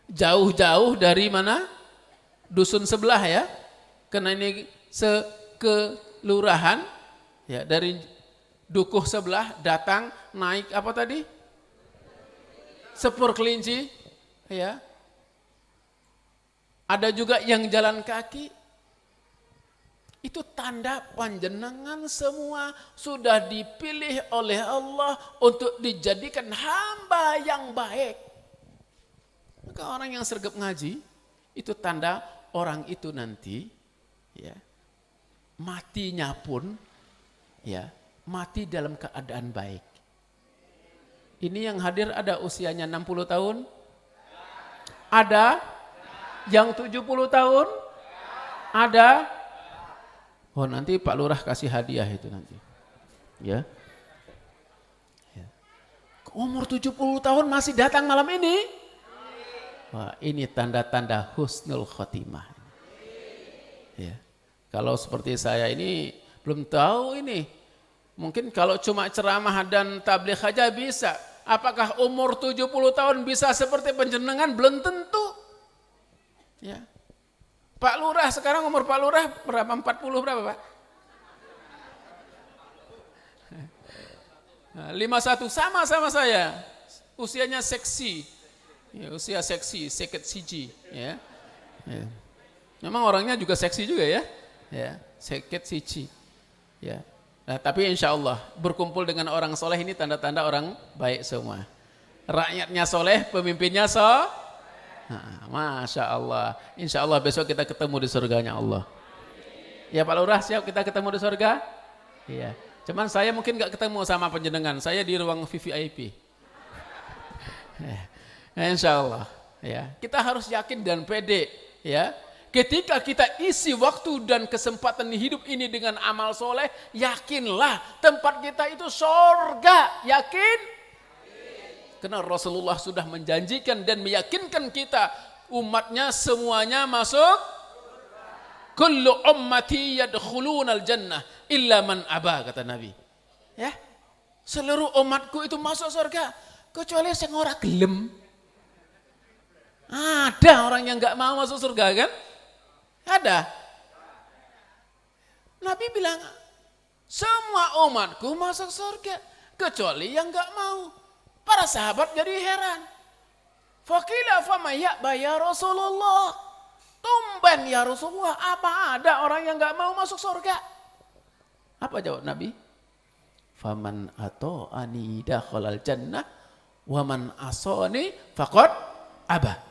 Jauh-jauh dari mana? Dusun sebelah ya. Karena ini sekelurahan ya, dari dukuh sebelah datang naik apa tadi? Sepur kelinci ya. Ada juga yang jalan kaki. Itu tanda panjenengan semua sudah dipilih oleh Allah untuk dijadikan hamba yang baik. Maka orang yang sergap ngaji, itu tanda orang itu nanti, ya, matinya pun, ya, mati dalam keadaan baik. Ini yang hadir ada usianya 60 tahun? Ada? Yang 70 tahun? Ada? Oh nanti Pak Lurah kasih hadiah itu nanti. Ya. Ya. Umur 70 tahun masih datang malam ini? Wah, ini tanda-tanda husnul khotimah. Ya. Kalau seperti saya ini belum tahu ini. Mungkin kalau cuma ceramah dan tabligh saja bisa. Apakah umur 70 tahun bisa seperti panjenengan? Belum tentu. Ya. Pak Lurah sekarang umur Pak Lurah berapa? 40 berapa Pak? 51 sama saya. Usianya seksi. Ya, usia seksi, seket siji. Ya. Ya. Memang orangnya juga seksi juga ya. Ya, seket siji. Ya. Nah, tapi insya Allah berkumpul dengan orang soleh ini tanda-tanda orang baik semua. Rakyatnya soleh, pemimpinnya nah, Masya Allah. Insya Allah besok kita ketemu di surganya Allah. Ya Pak Lurah, siap kita ketemu di surga? Iya. Cuman saya mungkin gak ketemu sama panjenengan. Saya di ruang VVIP. Insya Allah. Ya. Kita harus yakin dan pede. Ya. Ketika kita isi waktu dan kesempatan hidup ini dengan amal soleh, yakinlah tempat kita itu surga. Yakin? Karena Rasulullah sudah menjanjikan dan meyakinkan kita, umatnya semuanya masuk. Kullu ummati yadkhulunal jannah illa man aba, kata Nabi. Ya, seluruh umatku itu masuk surga kecuali yang ora gelem. Ada orang yang nggak mau masuk surga kan? Ada. Nabi bilang semua umatku masuk surga kecuali yang nggak mau. Para sahabat jadi heran. Faqila fama ya'ba ya Rasulullah. Tumben ya Rasulullah, apa ada orang yang nggak mau masuk surga? Apa jawab Nabi? Faman ata'ani dakhalal jannah wa man asani faqad aba.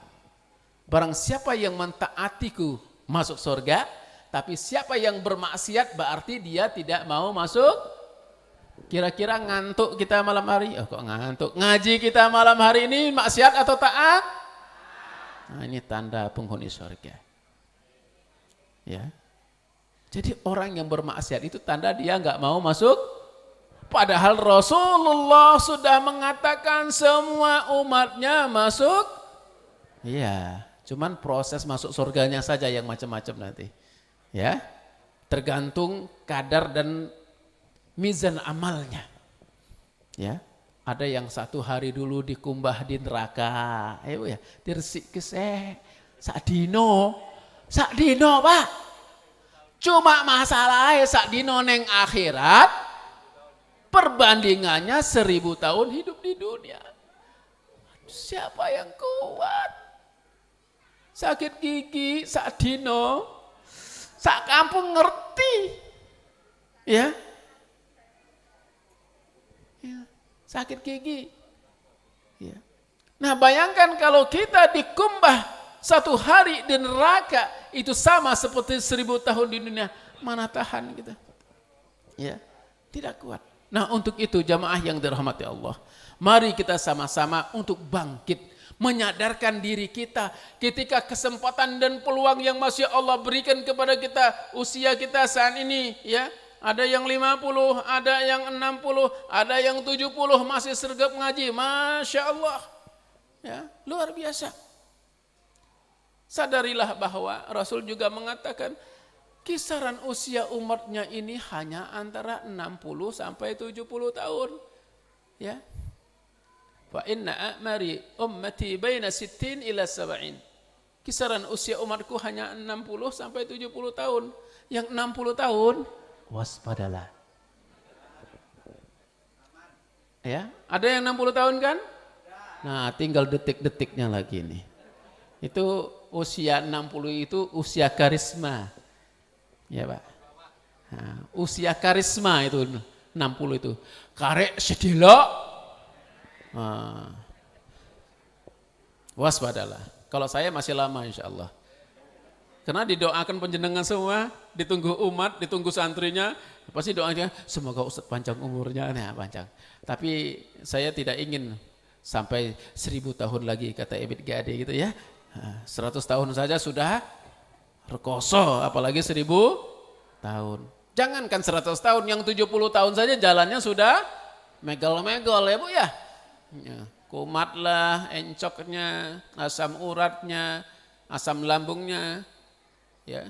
Barang siapa yang mentaatiku masuk surga, tapi siapa yang bermaksiat berarti dia tidak mau masuk. Kira-kira ngantuk kita malam hari? Oh, kok ngantuk? Ngaji kita malam hari ini maksiat atau taat? Nah, ini tanda penghuni surga. Ya. Jadi orang yang bermaksiat itu tanda dia nggak mau masuk. Padahal Rasulullah sudah mengatakan semua umatnya masuk. Iya, cuman proses masuk surganya saja yang macam-macam nanti. Ya. Tergantung kadar dan mizan amalnya. Ya. Ada yang 1 hari dulu dikumbah di neraka. Ayo ya, diresik kesek. Sakdino Pak. Cuma masalahnya sakdino neng akhirat perbandingannya 1000 tahun hidup di dunia. Siapa yang kuat? Sakit gigi sakdino, sak kampung ngerti. Ya. Sakit gigi. Ya. Nah, bayangkan kalau kita dikumbah 1 hari di neraka, itu sama seperti 1000 tahun di dunia. Mana tahan kita? Ya, tidak kuat. Nah, untuk itu jamaah yang dirahmati Allah, mari kita sama-sama untuk bangkit, menyadarkan diri kita ketika kesempatan dan peluang yang masih Allah berikan kepada kita, usia kita saat ini, ya. Ada yang 50, ada yang 60, ada yang 70 masih sergap ngaji. Masya Allah. Ya, luar biasa. Sadarilah bahwa Rasul juga mengatakan kisaran usia umatnya ini hanya antara 60 sampai 70 tahun. Ya. Fa inna a'mari ummati baina 60 ila 70. Kisaran usia umatku hanya 60 sampai 70 tahun. Yang 60 tahun waspadalah. Ya, ada yang 60 tahun kan? Nah, tinggal detik-detiknya lagi nih. Itu usia 60 itu usia karisma. Ya, Pak. Nah, usia karisma itu 60 itu. Karek sedelok. Nah. Waspadalah. Kalau saya masih lama insyaallah. Karena didoakan penjenengan semua, ditunggu umat, ditunggu santrinya, pasti doanya semoga Ustaz panjang umurnya, nah panjang. Tapi saya tidak ingin sampai 1000 tahun lagi kata Ebit Gade gitu ya. 100 tahun saja sudah rekoso, apalagi 1000 tahun. Jangankan 100 tahun, yang 70 tahun saja jalannya sudah megol-megol ya Bu ya. Kumat lah, encoknya, asam uratnya, asam lambungnya. Ya,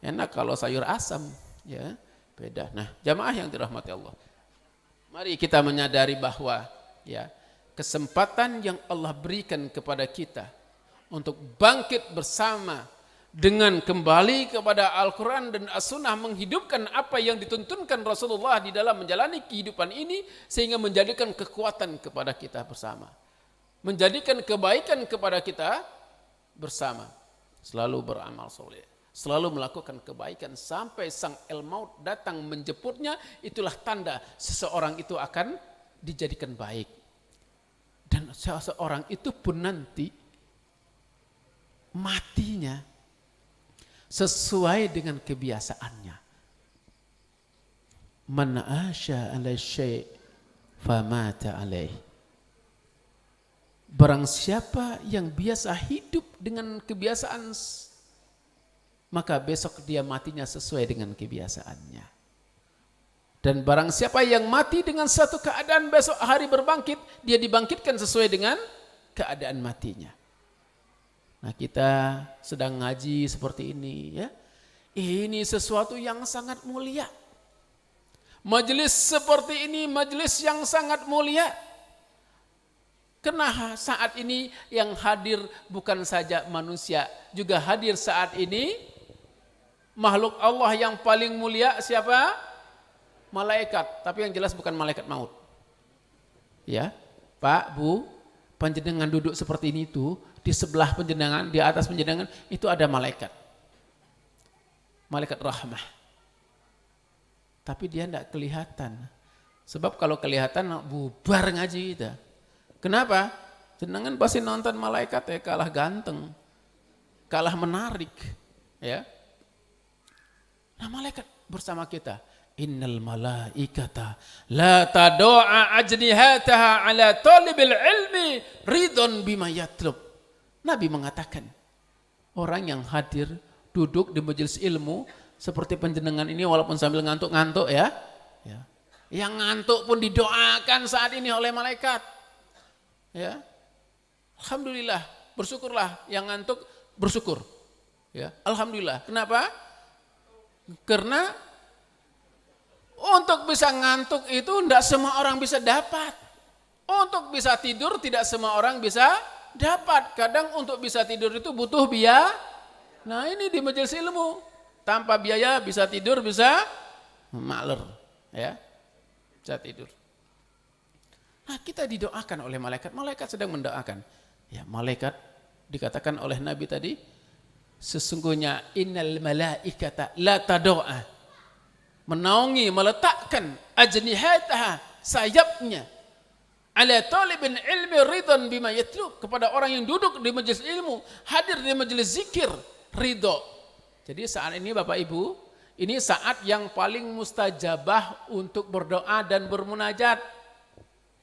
enak kalau sayur asam, ya beda. Nah, jamaah yang dirahmati Allah, mari kita menyadari bahwa ya kesempatan yang Allah berikan kepada kita untuk bangkit bersama dengan kembali kepada Al-Quran dan As-Sunnah, menghidupkan apa yang dituntunkan Rasulullah di dalam menjalani kehidupan ini, sehingga menjadikan kekuatan kepada kita bersama, menjadikan kebaikan kepada kita bersama, selalu beramal soleh, selalu melakukan kebaikan sampai sang el-maut datang menjemputnya. Itulah tanda seseorang itu akan dijadikan baik. Dan seseorang itu pun nanti matinya sesuai dengan kebiasaannya. Man asya ala syai' famata alaih. Barang siapa yang biasa hidup dengan kebiasaan maka besok dia matinya sesuai dengan kebiasaannya. Dan barang siapa yang mati dengan satu keadaan besok hari berbangkit, dia dibangkitkan sesuai dengan keadaan matinya. Nah, kita sedang ngaji seperti ini ya. Ini sesuatu yang sangat mulia. Majelis seperti ini majelis yang sangat mulia. Karena saat ini yang hadir bukan saja manusia, juga hadir saat ini makhluk Allah yang paling mulia siapa? Malaikat, tapi yang jelas bukan malaikat maut. Ya, Pak, Bu, panjenengan duduk seperti ini itu, di sebelah panjenengan, di atas panjenengan itu ada malaikat. Malaikat rahmah. Tapi dia tidak kelihatan. Sebab kalau kelihatan bubar ngaji kita. Kenapa? Jenengan pasti nonton malaikat ya kalah ganteng, kalah menarik, ya. Nah, malaikat bersama kita. Innal malaikata la tado'a ajnihataha ala talibil ilmi ridon bima yatlub. Nabi mengatakan, orang yang hadir duduk di majelis ilmu seperti panjenengan ini walaupun sambil ngantuk-ngantuk ya. Yang ngantuk pun didoakan saat ini oleh malaikat. Ya. Alhamdulillah, bersyukurlah yang ngantuk bersyukur. Ya, alhamdulillah. Kenapa? Karena untuk bisa ngantuk itu tidak semua orang bisa dapat. Untuk bisa tidur tidak semua orang bisa dapat. Kadang untuk bisa tidur itu butuh biaya. Nah, ini di majelis ilmu. Tanpa biaya bisa tidur, bisa makler. Ya, bisa tidur. Nah, kita didoakan oleh malaikat. Malaikat sedang mendoakan. Ya, malaikat dikatakan oleh Nabi tadi, sesungguhnya innal malaikata la tado'a. Menaungi, meletakkan ajnihataha, sayapnya ala talibin ilmi ridon bima yatlub, kepada orang yang duduk di majelis ilmu, hadir di majelis zikir, ridho. Jadi saat ini Bapak Ibu, ini saat yang paling mustajabah untuk berdoa dan bermunajat.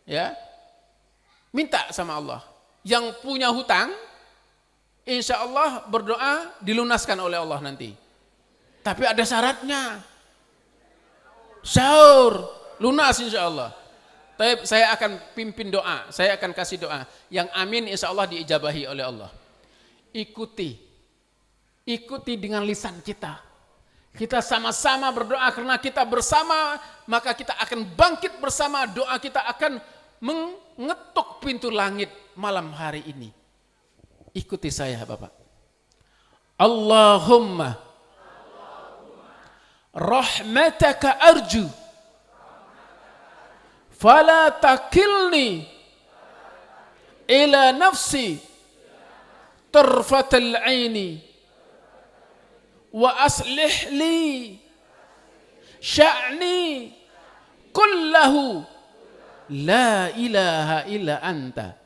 Ya, minta sama Allah. Yang punya hutang, insya Allah berdoa dilunaskan oleh Allah nanti. Tapi ada syaratnya. Syaur, lunas insya Allah. Tapi saya akan pimpin doa, saya akan kasih doa. Yang amin insya Allah diijabahi oleh Allah. Ikuti dengan lisan kita. Kita sama-sama berdoa karena kita bersama, maka kita akan bangkit bersama. Doa kita akan mengetuk pintu langit malam hari ini. Ikuti saya Bapak. Allahumma rahmataka arju fala takilni ila nafsi tarfatal aini wa aslih li sya'ni kullahu la ilaha illa anta.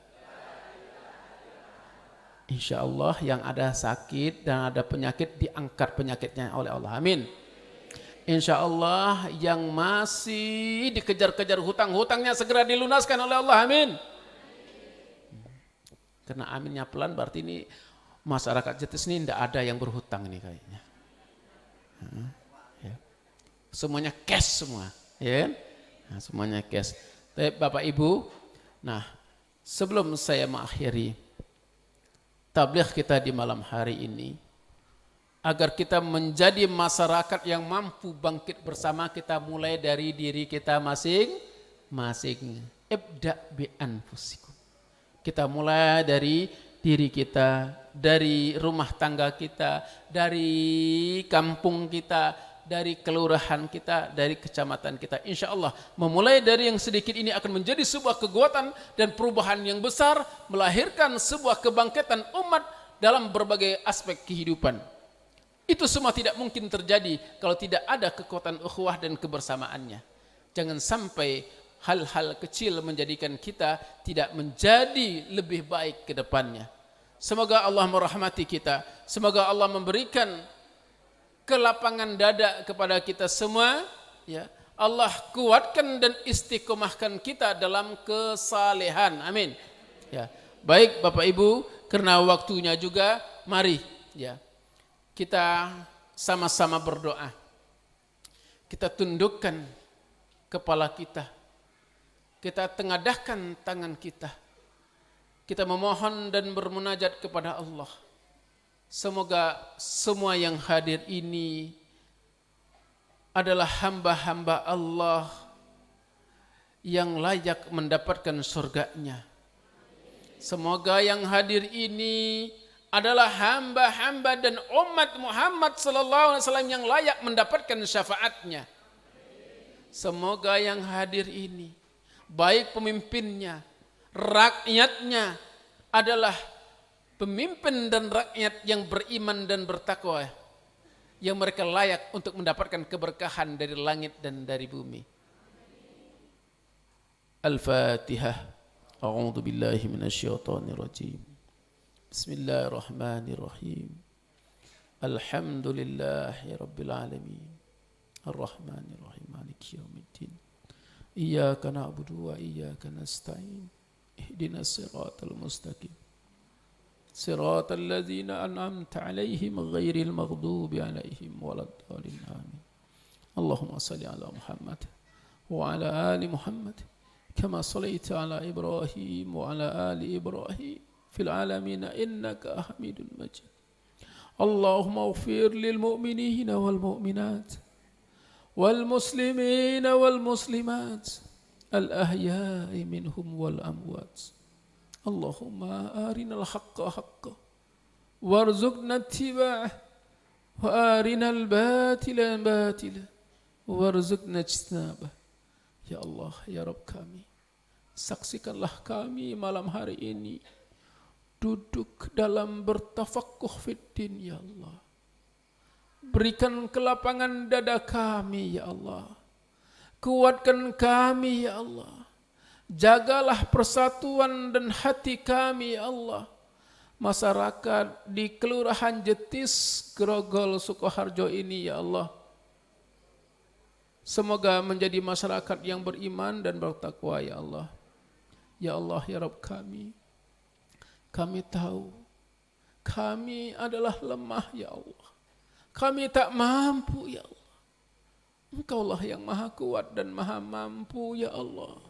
Insyaallah yang ada sakit dan ada penyakit diangkat penyakitnya oleh Allah. Amin. Insya Allah yang masih dikejar-kejar hutang-hutangnya segera dilunaskan oleh Allah. Amin. Karena aminnya pelan berarti ini masyarakat Jetis ini tidak ada yang berhutang ini kayaknya. Ya. Semuanya cash semua. Ya. Nah, semuanya cash. Tapi Bapak Ibu, nah sebelum saya mengakhiri tabligh kita di malam hari ini, agar kita menjadi masyarakat yang mampu bangkit bersama, kita mulai dari diri kita masing-masing. Ibda' bi anfusikum. Kita mulai dari diri kita, dari rumah tangga kita, dari kampung kita, dari kelurahan kita, dari kecamatan kita. Insya Allah memulai dari yang sedikit ini akan menjadi sebuah kekuatan dan perubahan yang besar, melahirkan sebuah kebangkitan umat dalam berbagai aspek kehidupan. Itu semua tidak mungkin terjadi kalau tidak ada kekuatan ukhuwah dan kebersamaannya. Jangan sampai hal-hal kecil menjadikan kita tidak menjadi lebih baik ke depannya. Semoga Allah merahmati kita. Semoga Allah memberikan kelapangan dada kepada kita semua. Ya, Allah kuatkan dan istiqomahkan kita dalam kesalehan. Amin. Ya, baik Bapak Ibu, karena waktunya juga, mari ya. kita sama-sama berdoa. Kita tundukkan kepala kita. Kita tengadahkan tangan kita. Kita memohon dan bermunajat kepada Allah. Semoga semua yang hadir ini adalah hamba-hamba Allah yang layak mendapatkan surganya. Semoga yang hadir ini adalah hamba-hamba dan umat Muhammad sallallahu alaihi wasallam yang layak mendapatkan syafaatnya. Semoga yang hadir ini, baik pemimpinnya, rakyatnya adalah pemimpin dan rakyat yang beriman dan bertakwa, yang mereka layak untuk mendapatkan keberkahan dari langit dan dari bumi. Al-Fatihah. A'udzu billahi minasyaitonir rajim. Bismillahirrahmanirrahim. Alhamdulillahi rabbil alamin. Ar-Rahmanir-Rahim. Maliki yaumiddin. Iyyaka na'budu wa iyyaka nasta'in. Ihdinas siratal mustaqim. Siratal ladzina an'amta 'alaihim ghairil maghdubi 'alaihim waladdallin. Amin. Allahumma shalli ala Muhammad wa ala ali Muhammad kama shallaita ala Ibrahim wa ala ali Ibrahim fil alamin innaka Hamidum Majid. Allahumma ighfir lil mu'minina wal mu'minat wal muslimina wal muslimat al ahya'i minhum wal amwat. Allahumma arinal haqqa haqqa warzuqna ittiba'ah wa arinal batila batila warzuqna ijtinabah. Ya Allah, ya Rabb kami, saksikanlah kami malam hari ini duduk dalam bertafaqquh fiddin, ya Allah. Berikan kelapangan dada kami, ya Allah. Kuatkan kami, ya Allah. Jagalah persatuan dan hati kami, ya Allah. Masyarakat di Kelurahan Jetis, Grogol, Sukoharjo ini, ya Allah, semoga menjadi masyarakat yang beriman dan bertakwa, ya Allah. Ya Allah, ya Rabb kami tahu kami adalah lemah, ya Allah. Kami tak mampu, ya Allah. Engkaulah yang maha kuat dan maha mampu, ya Allah.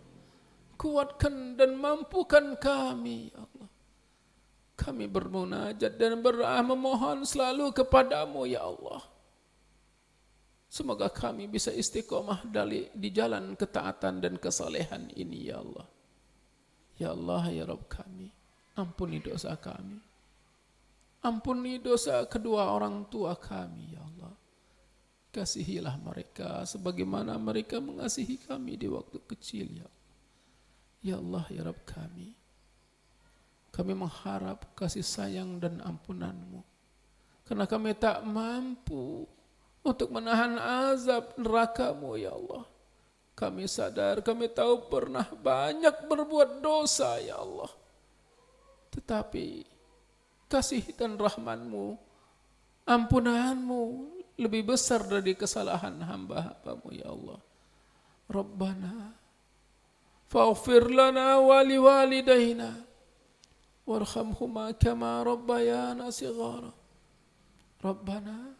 Kuatkan dan mampukan kami, ya Allah. Kami bermunajat dan memohon selalu kepadamu, ya Allah. Semoga kami bisa istiqomah di jalan ketaatan dan kesalehan ini, ya Allah. Ya Allah, ya Rabb kami, ampuni dosa kami. Ampuni dosa kedua orang tua kami, ya Allah. Kasihilah mereka sebagaimana mereka mengasihi kami di waktu kecil, ya Allah. Ya Allah, ya Rabb kami mengharap kasih sayang dan ampunan-Mu. Karena kami tak mampu untuk menahan azab neraka-Mu, ya Allah. Kami sadar, kami tahu pernah banyak berbuat dosa, ya Allah. Tetapi kasih dan rahman-Mu, ampunan-Mu lebih besar dari kesalahan hamba-hamba-Mu, ya Allah. Rabbana faghfir lana wa liwalidayna warhamhuma kama rabbayana shighara. Rabbana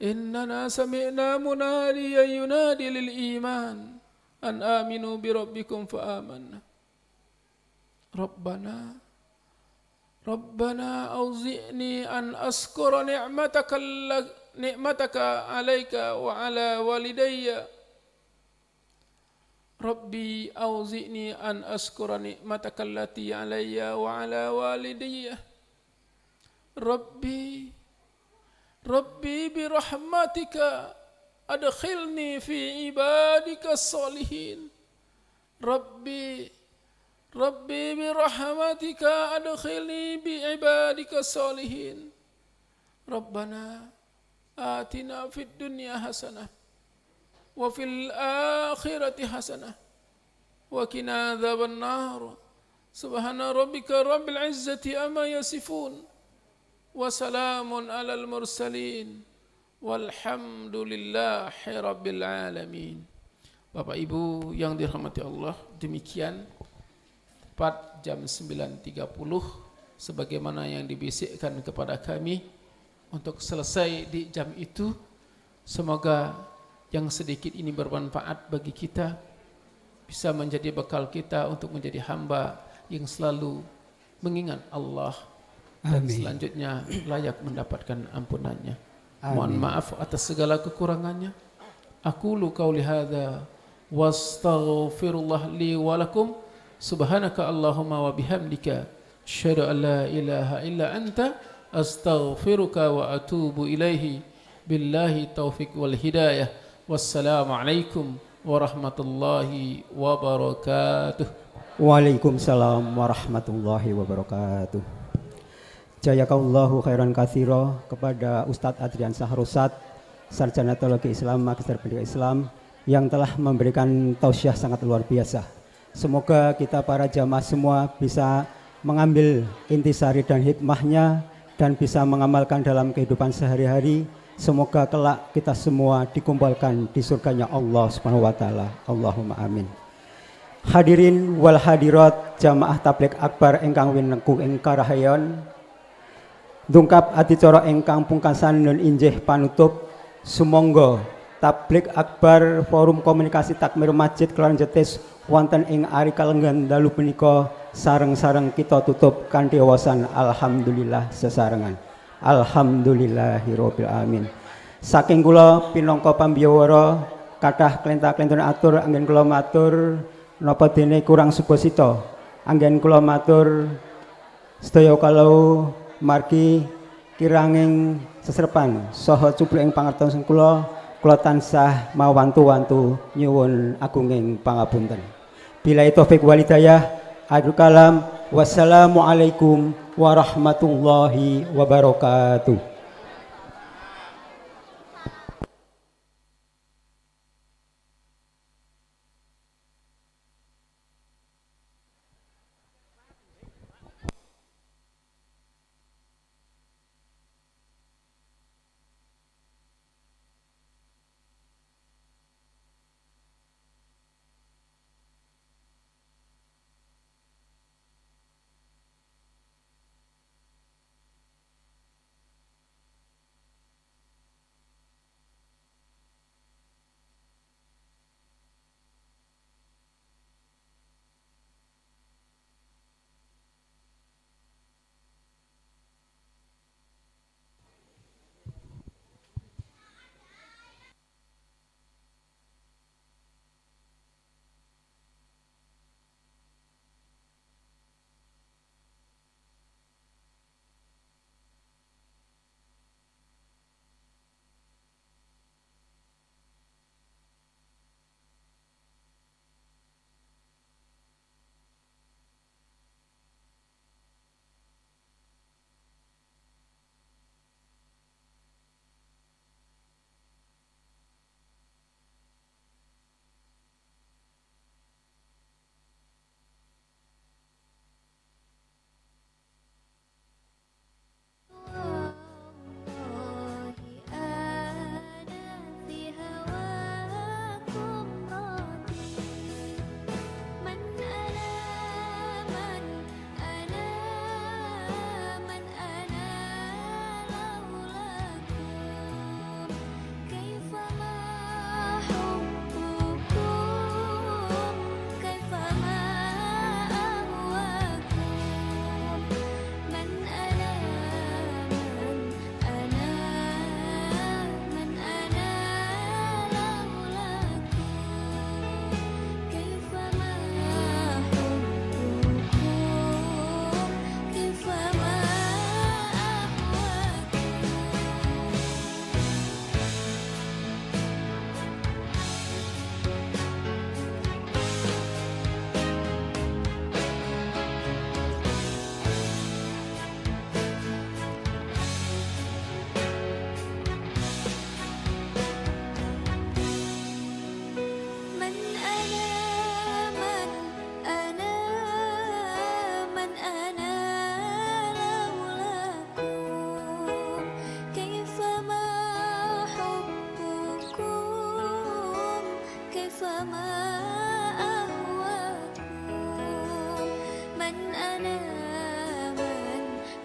innana sami'na munadiyan yunadi lil iman an aminu bi rabbikum fa amanna. Rabbana auzi'ni an askura ni'mataka alayka wa ala walidayya. Rabbi auzi'ni an askura ni'mataka allati alayya wa ala walidayya. Rabbi birahmatika adkhilni fi ibadika salihin. Rabbi birahmatika adkhilni bi ibadika salihin. Rabbana atina fid dunya hasanah wa fil akhirati hasanah wa qina adzaban nar. Subhana rabbika rabbil izzati amma yasifun wa salamun alal mursalin walhamdulillahi rabbil alamin. Bapak Ibu yang dirahmati Allah, demikian tepat jam 9.30 sebagaimana yang dibisikkan kepada kami untuk selesai di jam itu. Semoga yang sedikit ini bermanfaat bagi kita, bisa menjadi bekal kita untuk menjadi hamba yang selalu mengingat Allah dan selanjutnya layak mendapatkan ampunannya. Mohon maaf atas segala kekurangannya. Aqulu qauli hadza wastaghfirullah li wa lakum. Subhanaka Allahumma wa bihamdika asyhadu an la ilaha illa anta astaghfiruka wa atubu ilaihi. Billahi taufiq wal hidayah. Wassalamualaikum warahmatullahi wabarakatuh. Waalaikumsalam warahmatullahi wabarakatuh. Jazakallahu khairan katsira kepada Ustadz Adrian Sahrusad, Sarjana Teologi Islam, Magister Pendidikan Islam, yang telah memberikan tausiah sangat luar biasa. Semoga kita para jamaah semua bisa mengambil intisari dan hikmahnya dan bisa mengamalkan dalam kehidupan sehari-hari. Semoga kelak kita semua dikumpulkan di surganya Allah Subhanahu wa taala. Allahumma amin. Hadirin wal hadirat jamaah tabligh akbar ingkang winengku ing karahayon. Dungkap adicara ingkang pungkasan nun injih panutup. Sumangga tabligh akbar Forum Komunikasi Takmir Masjid Kelurahan Jetis wonten ing ari kalenggan dalu punika sareng-sareng kita tutup kanthi wawasan alhamdulillah sesarengan. Alhamdulillahirabbil alamin. Saking kula pinangka pambiyawara kathah klentah-klentun atur anggen kula matur napa dene kurang subasita. Anggen kula matur sedaya kalau margi kiranging sesrepan saha cubluk ing pangertosan kula tansah mawantu-wantu nyuwun agunging pangapunten. Billahi taufik wal hidayah. Akhirul kalam. Wassalamualaikum warahmatullahi wabarakatuh.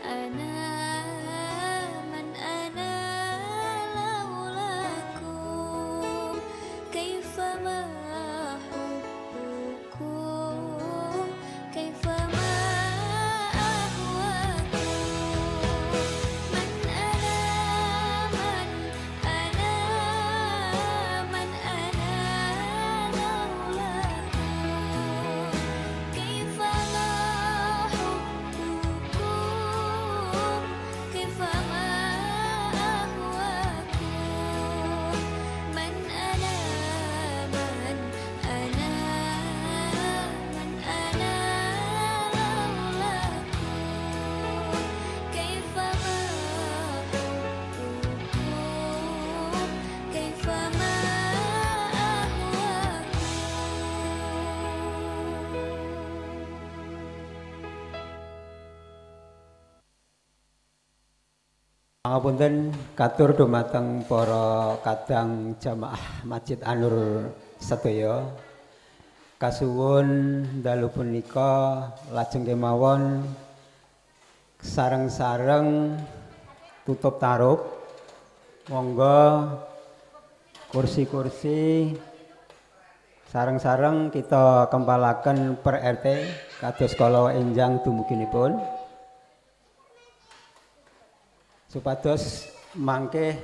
أنا Pangapunten katur dumateng para kadang jamaah Masjid An-Nur sedaya. Kasuwun dalu punika lajeng kemawon sareng-sareng tutup tarub. Monggo kursi-kursi sareng-sareng kita kempalaken per RT kados kala enjang dumuginipun. Supados mangke